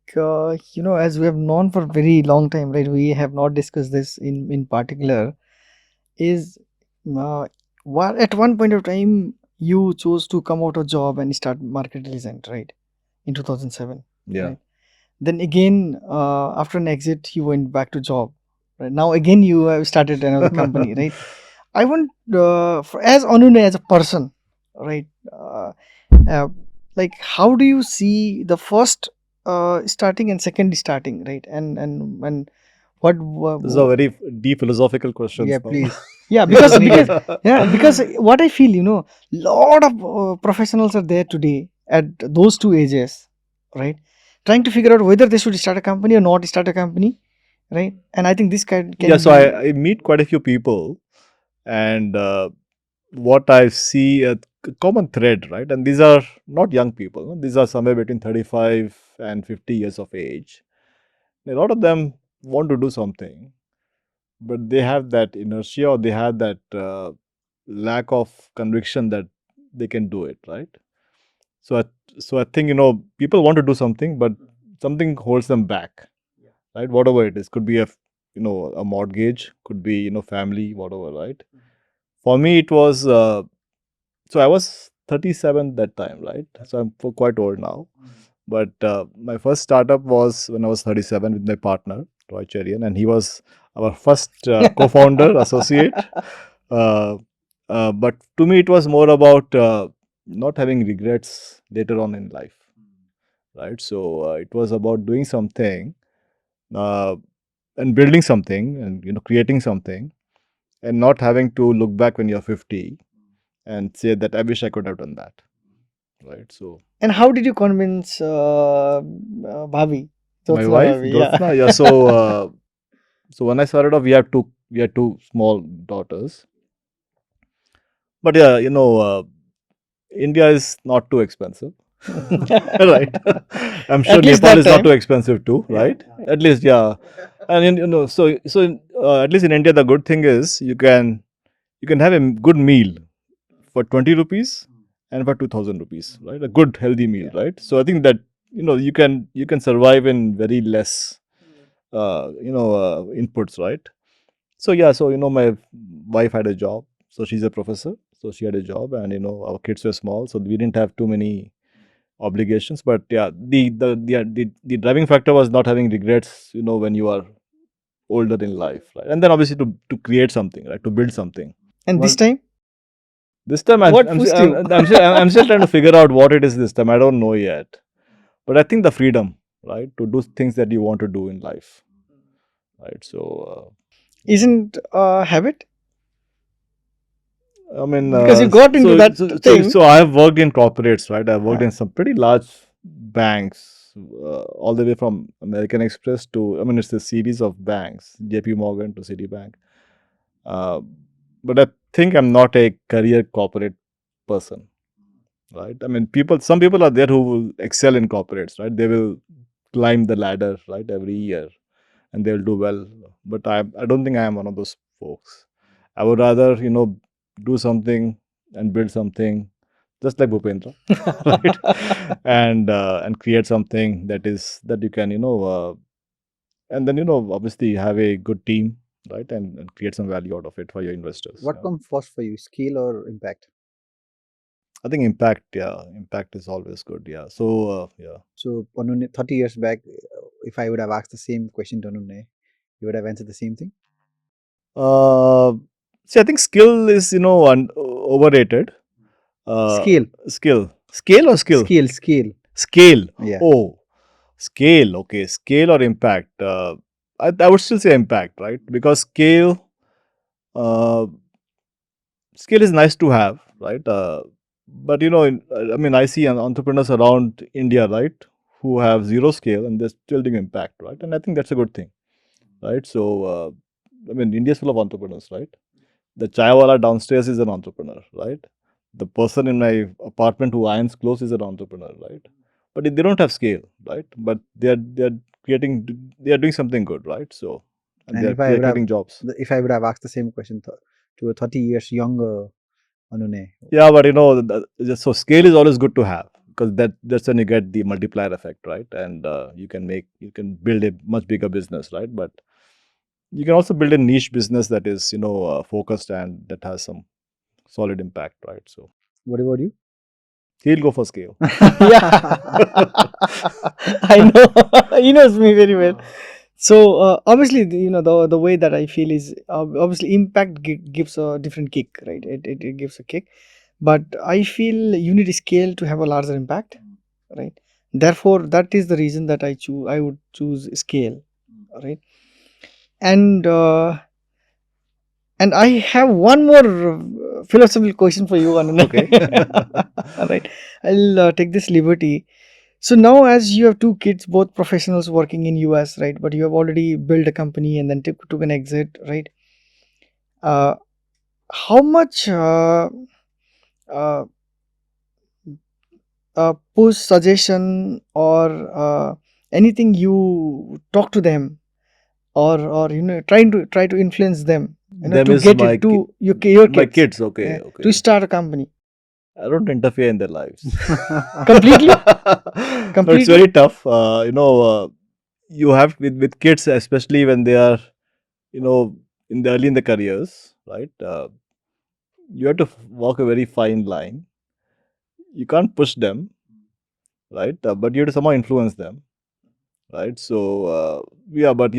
as we have known for a very long time, right? We have not discussed this in particular. Is at one point of time you chose to come out of job and start Marketelligent, right? In 2007. Yeah. Right? Then again, after an exit, you went back to job. Right now, again you have started another company, right? I want as Anunay as a person, right? Like, how do you see the first starting and second starting, right? And what This is a very deep philosophical question. Yeah, please. yeah, because what I feel, lot of professionals are there today at those two ages, right? Trying to figure out whether they should start a company or not start a company, right? And I think this can Yeah, so be, I meet quite a few people, and what I see a common thread, right? And these are not young people. No? These are somewhere between 35 and 50 years of age. A lot of them want to do something, but they have that inertia, or they have that lack of conviction that they can do it, right? So I think people want to do something, but something holds them back, right? Whatever it is, could be a mortgage, could be family, whatever, right? For me, it was so I was 37 that time, right? So I'm quite old now. But my first startup was when I was 37 with my partner, Roy Cherian, and he was our first co-founder, associate. Uh, but to me, it was more about not having regrets later on in life, right? So it was about doing something uh, and building something and creating something, and not having to look back when you're 50 and say that I wish I could have done that, right? So and how did you convince Bhavi? my Jyotsna wife, Bhavi, Jyotsna, yeah. So when I started off, we had two small daughters, but yeah, India is not too expensive, Right? I'm sure At least Nepal that is not time. too expensive too, right? At least, yeah. And at least in India, the good thing is you can have a good meal for 20 rupees and for 2000 rupees, right? A good healthy meal, right? So I think that you can survive in very less inputs, right? So yeah, so my wife had a job, so she's a professor, so she had a job, and our kids were small, so we didn't have too many obligations. But yeah, the driving factor was not having regrets, when you are older in life, right? And then obviously to create something, right? To build something. And this Well, time, This time what pushed you? I'm still trying to figure out what it is this time. I don't know yet. But I think the freedom, right, to do things that you want to do in life, right? So Isn't a habit? I mean, Because you got into that thing. so I have worked in corporates, right? I've worked in some pretty large banks, all the way from American Express to, I mean, it's a series of banks, JPMorgan to Citibank. Uh, but I think I'm not a career corporate person, right? I mean, some people are there who will excel in corporates, right? They will climb the ladder, right, every year, and they'll do well. But I don't think I am one of those folks. I would rather, do something and build something, just like Bhupendra, right? And create something that you can, and then obviously have a good team, right, and create some value out of it for your investors. what Yeah. comes first for you, scale or impact? I think impact, yeah, impact is always good. Yeah. So yeah. So, Anunay, 30 years back, if I would have asked the same question to Anunay, you would have answered the same thing? Uh, See, I think skill is overrated. Scale. Scale or skill? Scale. Scale. Yeah. Oh, scale. Okay, scale or impact. I would still say impact, right? Because uh, scale is nice to have, right? But I mean, I see entrepreneurs around India, right, who have zero scale and they're still doing impact, right? And I think that's a good thing, right? So, I mean, India is full of entrepreneurs, right? The chaiwala downstairs is an entrepreneur, right? The person in my apartment who irons clothes is an entrepreneur, right? But they don't have scale, right? But they are doing something good, right? So, and And they're creating jobs. if I would have asked the same question to a 30 years younger Anunay, Yeah, but so scale is always good to have, because that's when you get the multiplier effect, right? And you can build a much bigger business, right? But you can also build a niche business that is focused and that has some solid impact, right? So what about you? he'll go for scale. Yeah. I know. He knows me very well. So obviously, the way that I feel is obviously impact gives a different kick, right? It gives a kick, but I feel you need scale to have a larger impact, right? Therefore, that is the reason that I would choose scale, right? And I have one more philosophical question for you, Anand. Okay. All right, I'll take this liberty. So now, as you have two kids, both professionals working in US, right? But you have already built a company and then took an exit, right? Uh, how much uh, push suggestion or anything you talk to them, or try to influence them, Them to is get my it to your my kids, kids. Okay, okay. to start a company I don't interfere in their lives. completely. No, it's Completely? very tough. You have with kids, especially when they are, in the early in the careers, right? You have to walk a very fine line. You can't push them, right? But you have to somehow influence them, right? So yeah, but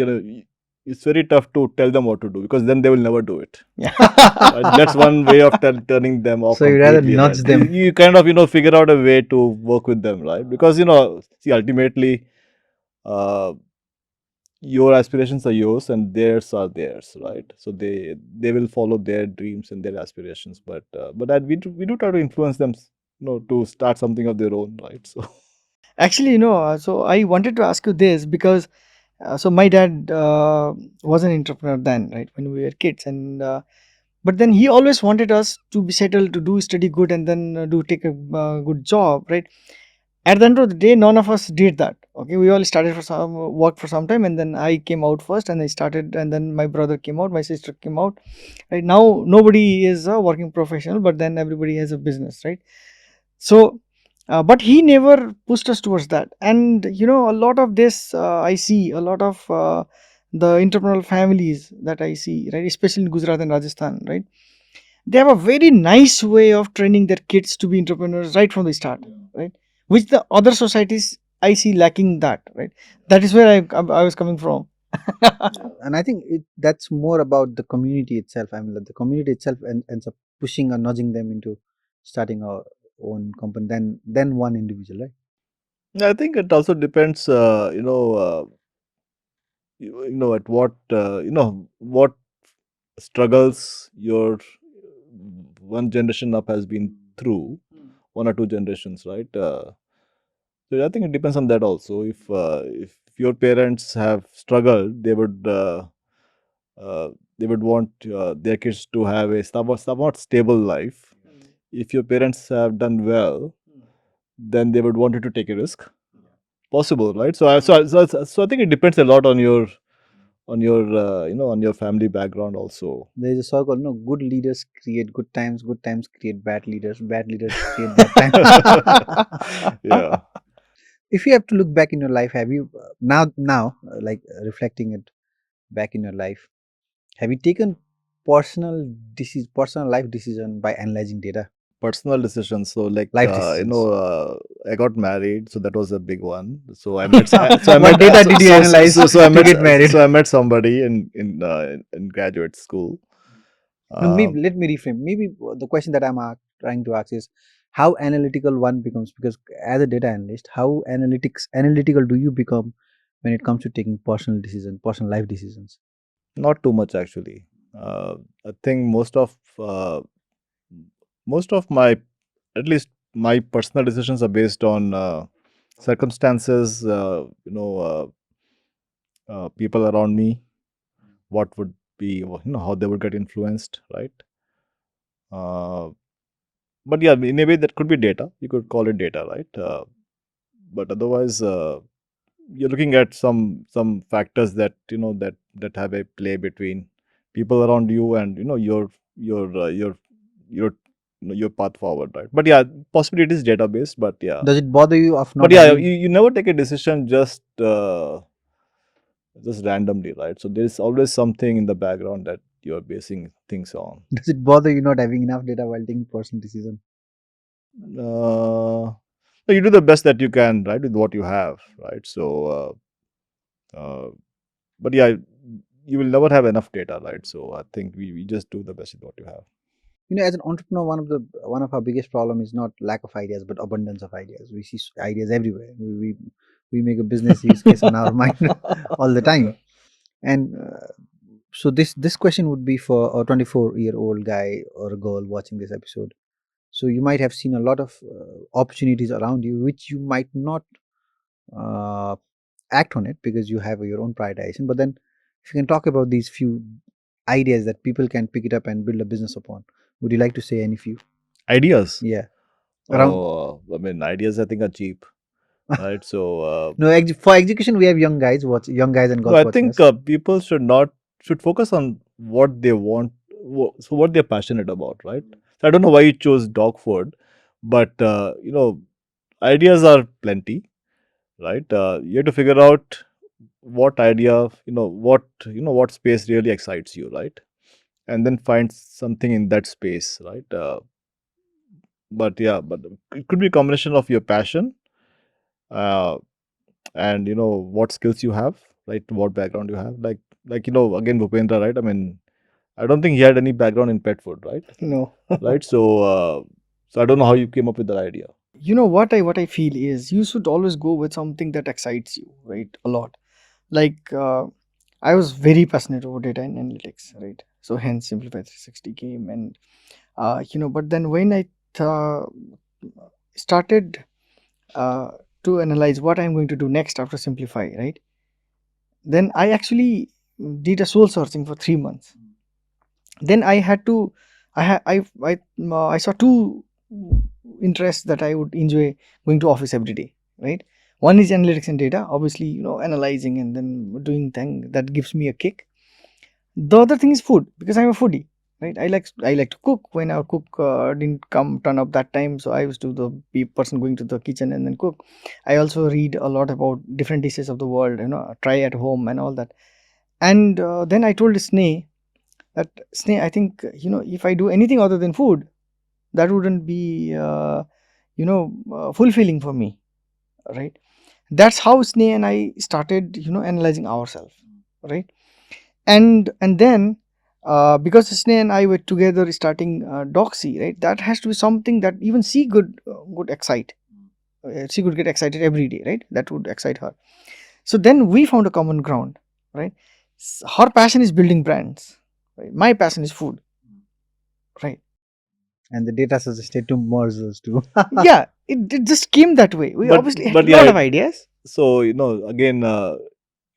it's very tough to tell them what to do, because then they will never do it. Right? That's one way of turning them off So you rather completely. nudge Right? them. You kind of figure out a way to work with them, right? Because see, ultimately, uh, your aspirations are yours and theirs are theirs, right? So they will follow their dreams and their aspirations, but we do try to influence them, to start something of their own, right? So Actually, so I wanted to ask you this because so my dad was an entrepreneur then, right, when we were kids, and but then he always wanted us to be settled, to do study good, and then do take a good job, right? at the end of the day, none of us did that. Okay, we all started for some work for some time, and then I came out first, and I started, and then my brother came out, my sister came out. Right now, nobody is a working professional, but then everybody has a business, right? So, but he never pushed us towards that. And a lot of this I see a lot of the entrepreneurial families that I see, right, especially in Gujarat and Rajasthan, right? They have a very nice way of training their kids to be entrepreneurs right from the start, right? Which the other societies I see lacking that, right? That is where I was coming from. And I think that's more about the community itself. I mean, like the community itself ends up pushing or nudging them into starting our own company than one individual, right? I think it also depends, at what, what struggles your one generation up has been through, one or two generations, right? So I think it depends on that also. If your parents have struggled, they would want their kids to have a somewhat stable life. If your parents have done well, then they would want you to take a risk. Possible, right? So I think it depends a lot on your family background also. There is a circle, no, good leaders create good times create bad leaders create bad times. Yeah. If you have to look back in your life, have you now reflecting it back in your life, have you taken personal life decision by analyzing data? Personal decisions. So like Life decisions. I got married, so that was a big one. So I met What data did you analyze so I to met get married? so I met somebody in graduate school. No, maybe let me reframe. Maybe the question that I'm trying to ask is how analytical one becomes, because as a data analyst, how analytical do you become when it comes to taking personal life decisions? Not too much actually. I think most of my, at least my personal decisions are based on circumstances, people around me, what would be, how they would get influenced, right? Uh, but yeah, in a way that could be data. You could call it data, right? But otherwise, you're looking at some factors that that have a play between people around you and your your path forward, right? But yeah, possibly it is data based, but yeah. Does it bother you of But not yeah, having? you never take a decision just randomly, right? So there's always something in the background that you're basing things on. Does it bother you not having enough data while taking personal decision? So you do the best that you can, right, with what you have, right? So, but yeah, you will never have enough data, right? So I think we just do the best with what you have. As an entrepreneur, one of our biggest problem is not lack of ideas, but abundance of ideas. We see ideas everywhere. We make a business use case on our mind all the time. And so this question would be for a 24-year-old guy or a girl watching this episode. So you might have seen a lot of opportunities around you, which you might not uh, act on it because you have your own prioritization. But then, if you can talk about these few ideas that people can pick it up and build a business upon, would you like to say any few? Ideas. Yeah, around. Oh, I mean, ideas I think are cheap, right? So No, for execution, we have young guys and no, girls I watching think us. people should focus on what they want, so what they're passionate about, right? So I don't know why you chose dog food, but ideas are plenty, right? You have to figure out what idea, what space really excites you, right? And then find something in that space, right? But yeah, but it could be a combination of your passion, uh, and what skills you have, right? What background you have, like again Bhupendra, right? I mean, I don't think he had any background in pet food, right? No. Right. So I don't know how you came up with that idea. What I feel is you should always go with something that excites you, right? A lot. Like I was very passionate about data and analytics, right? So hence Simplify 360 came, and but then when I started uh, to analyze what I'm going to do next after Simplify, right? Then I actually did a soul searching for 3 months. Then I had to, I saw two interests that I would enjoy going to office every day. right? One is analytics and data, obviously, analyzing and then doing thing that gives me a kick. The other thing is food, because I'm a foodie, right? I like to cook. When our cook didn't turn up that time, so I was to be person going to the kitchen and then cook. I also read a lot about different dishes of the world, try at home and all that. And then I told Sneh that, Sneh, I think, if I do anything other than food, that wouldn't be fulfilling for me, right? That's how Sneh and I started analyzing ourselves, right? And then because Sneh and I were together starting Dogsee, right? That has to be something that even she could excite. She could get excited every day, right? That would excite her. So then we found a common ground, right? Her passion is building brands, right? My passion is food, right? And the data suggested to merge those two. Yeah, it just came that way. We But- obviously had but a lot yeah, of ideas. So, again,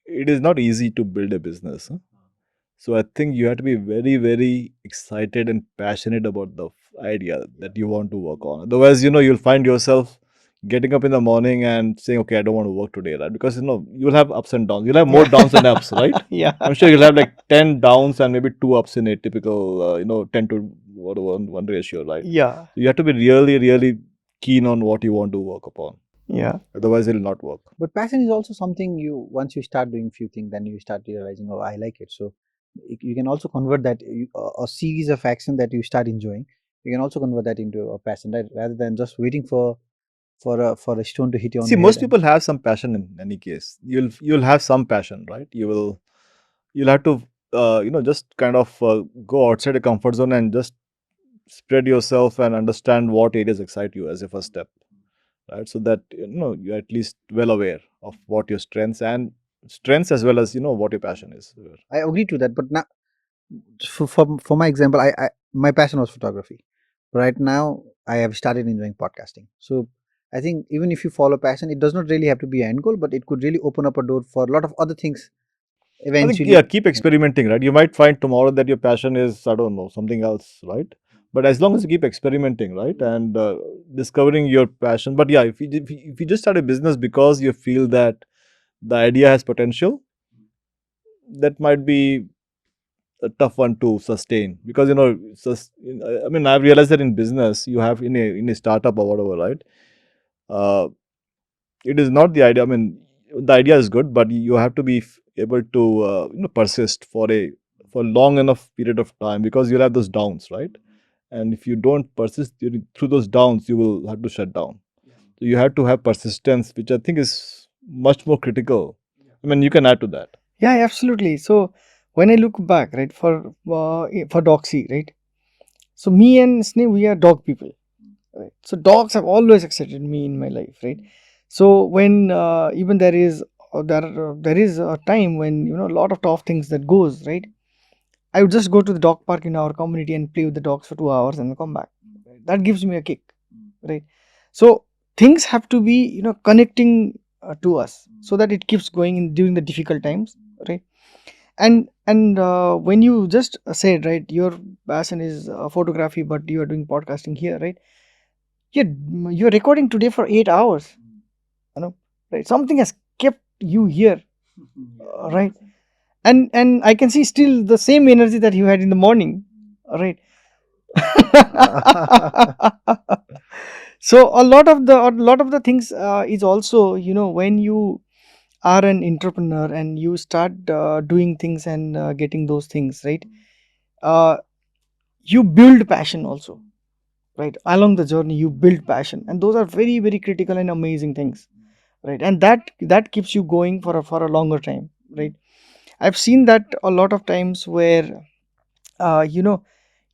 it is not easy to build a business. Huh? So I think you have to be very, very excited and passionate about the idea that you want to work on. Otherwise, you'll find yourself getting up in the morning and saying, okay, I don't want to work today, right? Because, you'll have ups and downs. You'll have more downs than ups, right? Yeah. I'm sure you'll have like 10 downs and maybe 2 ups in a typical, 10 to 1 ratio, right? Yeah. You have to be really, really keen on what you want to work upon. Yeah. Otherwise, it will not work. But passion is also something once you start doing few things, then you start realizing, oh, I like it. So you can also convert that a series of action that you start enjoying. You can also convert that into a passion, right? Rather than just waiting for a stone to hit you on See, the most head. people have some passion in any case. You'll have some passion, right? You'll have to just kind of go outside the comfort zone and just spread yourself and understand what areas excite you as a first step, right? So that you're at least well aware of what your strengths as well as what your passion is. I agree to that, but now for my example, I my passion was photography. Right now, I have started enjoying podcasting. So I think even if you follow passion, it does not really have to be an end goal, but it could really open up a door for a lot of other things. I think, Eventually, yeah, keep experimenting, right? You might find tomorrow that your passion is, I don't know, something else, right? But as long as you keep experimenting, right, and discovering your passion. But yeah, if you just start a business because you feel that the idea has potential, that might be a tough one to sustain, because I mean, I've realized that in business you have in a startup or whatever, right? Uh, it is not the idea. I mean, the idea is good, but you have to be able to persist for long enough period of time, because you'll have those downs, right? And if you don't persist through those downs, you will have to shut down. So you have to have persistence, which I think is much more critical. I mean, you can add to that. Yeah, absolutely. So when I look back, right, for Dogsy, right? So me and Sneh, we are dog people, right? So dogs have always excited me in my life, right? So when even there is a time when a lot of tough things that goes, right? I would just go to the dog park in our community and play with the dogs for 2 hours and come back. Right? That gives me a kick, right? So things have to be connecting to us so that it keeps going during the difficult times, right? And when you just said, right, your passion is photography, but you are doing podcasting here, right? You're recording today for 8 hours, right? Something has kept you here, right? And I can see still the same energy that you had in the morning, right? So a lot of the things is also when you are an entrepreneur and you start doing things and getting those things right, uh, you build passion also, right? Along the journey you build passion, and those are very very critical and amazing things, right? And that keeps you going for a longer time, right? I've seen that a lot of times where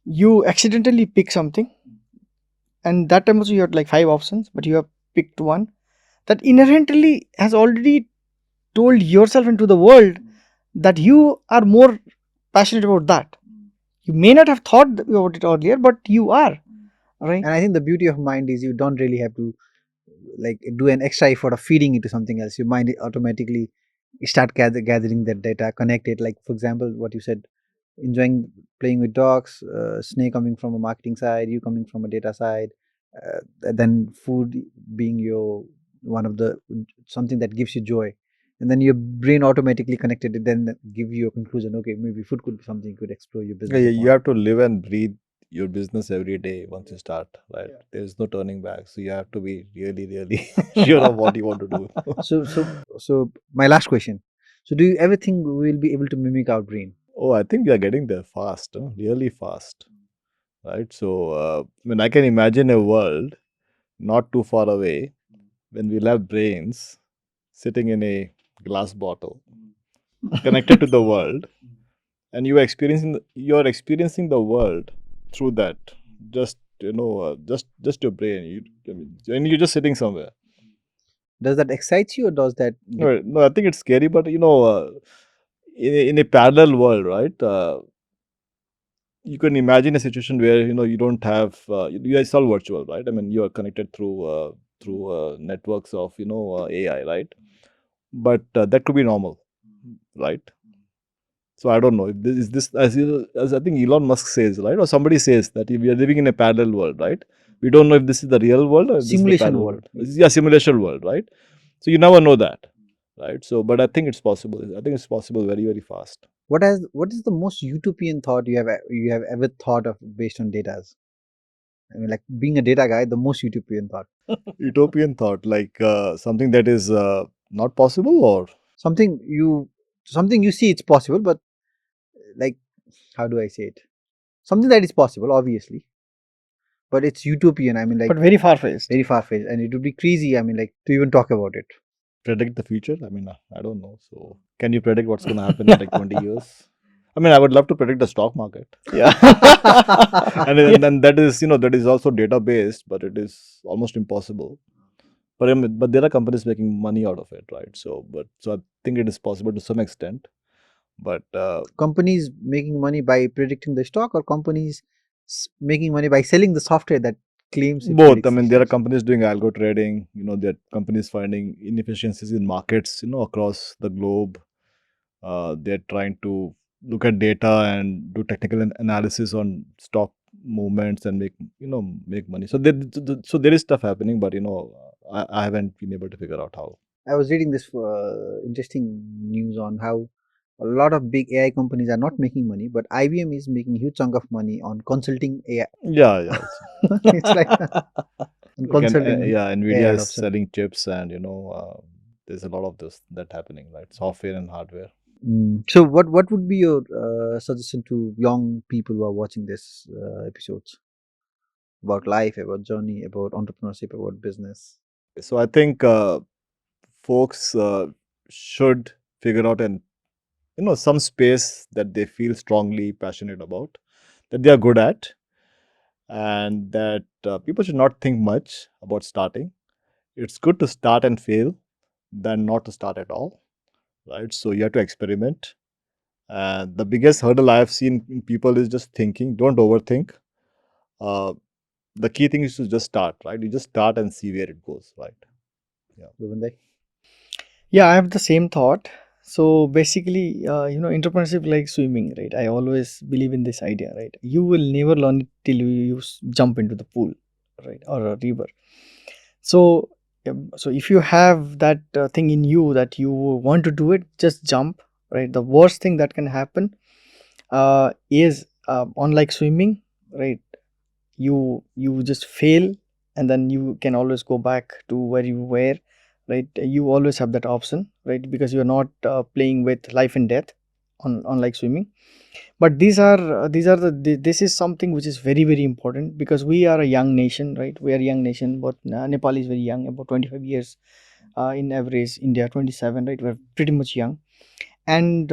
you accidentally pick something, and that time also you had like 5 options, but you have picked one that inherently has already told yourself into the world that you are more passionate about that. You may not have thought about it earlier, but you are, right? and I think the beauty of mind is you don't really have to like do an extra effort of feeding it to something else. Your mind automatically start gathering that data, connect it. Like for example, what you said, enjoying playing with dogs, Snake coming from a marketing side, you coming from a data side, then food being your one of the something that gives you joy, and then your brain automatically connected it, then give you a conclusion. Okay, maybe food could be something you could explore your business. Yeah, you upon. have to live and breathe your business every day once you start, right? There is no turning back. So you have to be really, really sure of what you want to do. So my last question. So do you ever think we will be able to mimic our brain? Oh, I think we are getting there fast, really fast, right? So, I can imagine a world not too far away when we'll have brains sitting in a glass bottle connected to the world, and you're experiencing the world through that. Just just your brain. And you're just sitting somewhere. Does that excite you, or does that? No, I think it's scary, but in a parallel world, right? You can imagine a situation where you don't have it's all virtual, right? I mean, you are connected through networks of AI, right? But that could be normal, right? So I don't know if this is this as I think Elon Musk says, right, or somebody says that we are living in a parallel world, right? We don't know if this is the real world or if this is the Simulation parallel world. Yeah, simulation world, right? So you never know that, right? So, but I think it's possible. I think it's possible very, very fast. What is the most utopian thought you have ever thought of based on data? I mean, like being a data guy, the most utopian thought. Utopian thought, like something that is not possible, or Something you see it's possible, but like, how do I say it? Something that is possible, obviously, but it's utopian. I mean, like But very far-fetched. very far-fetched, and it would be crazy. I mean, like to even talk about it. predict the future. I mean, I don't know. So, can you predict what's going to happen in like 20 years? I mean, I would love to predict the stock market. Yeah. And then that is that is also data based, but it is almost impossible. But but there are companies making money out of it, right? So I think it is possible to some extent. But Companies making money by predicting the stock, or companies making money by selling the software that claims it both. I predicts mean, the there are stocks. companies doing algo trading. There are companies finding inefficiencies in markets, across the globe. They're trying to look at data and do technical analysis on stock movements and make money. So there is stuff happening, but I haven't been able to figure out how. I was reading this interesting news on how a lot of big AI companies are not making money, but IBM is making a huge chunk of money on consulting AI. Yeah. It's like on consulting Yeah, AI Nvidia is adoption. selling chips, and there's a lot of that happening, right? Software and hardware. So, what would be your suggestion to young people who are watching this episodes about life, about journey, about entrepreneurship, about business? So I think folks should figure out some space that they feel strongly passionate about, that they are good at, and that people should not think much about starting. It's good to start and fail than not to start at all, right? So you have to experiment. And the biggest hurdle I have seen in people is just thinking. Don't overthink. Uh, the key thing is to just start, right? You just start and see where it goes, right? Bhupendra? Yeah, I have the same thought. So basically, entrepreneurship like swimming, right? I always believe in this idea, right? You will never learn it till you jump into the pool, right, or a river. So, so if you have that thing in you that you want to do it, just jump, right? The worst thing that can happen is unlike swimming, right? You just fail, and then you can always go back to where you were, right? You always have that option, right? Because you're not playing with life and death unlike swimming. But this is something which is very, very important, because we are a young nation, right? We are a young nation, but Nepal is very young, about 25 years in average. India 27, right? We're pretty much young. And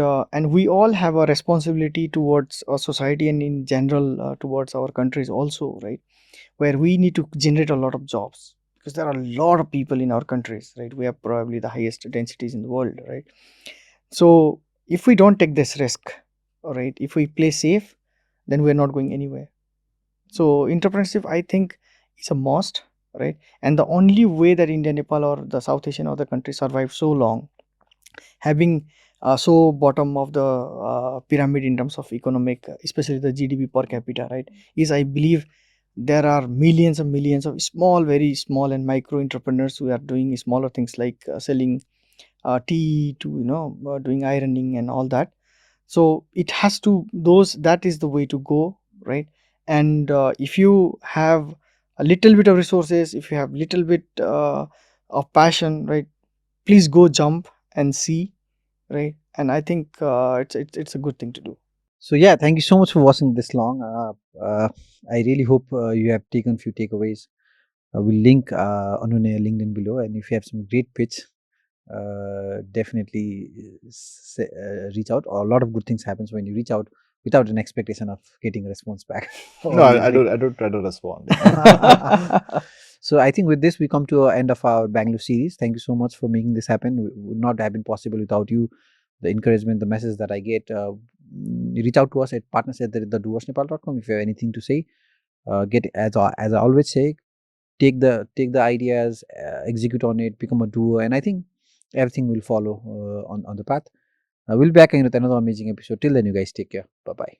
we all have a responsibility towards our society, and in general towards our countries also, right? Where we need to generate a lot of jobs, because there are a lot of people in our countries, right? We have probably the highest densities in the world, right? So if we don't take this risk, all right, if we play safe, then we're not going anywhere. So entrepreneurship, I think, is a must, right? And the only way that India, Nepal, or the South Asian other countries survive so long, having so bottom of the pyramid in terms of economic, especially the GDP per capita, right, is, I believe, there are millions and millions of small, very small and micro entrepreneurs who are doing smaller things like selling tea to doing ironing and all that. So it has to that is the way to go, right? And if you have a little bit of resources, if you have little bit of passion, right, please go jump and see, right? And I think it's a good thing to do. So yeah, thank you so much for watching this long. I really hope you have taken few takeaways. We'll link Anunay LinkedIn below, and if you have some great pitch, definitely reach out. Or a lot of good things happens when you reach out without an expectation of getting a response back. No, I don't try to respond. So I think with this we come to the end of our Bangalore series. Thank you so much for making this happen. It would not have been possible without you. The encouragement, the message that I get. Reach out to us at partners@thedoersnepal.com if you have anything to say. Get as I always say, take the ideas, execute on it, become a doer, and I think everything will follow on the path. We'll be back again with another amazing episode. Till then, you guys take care. Bye bye.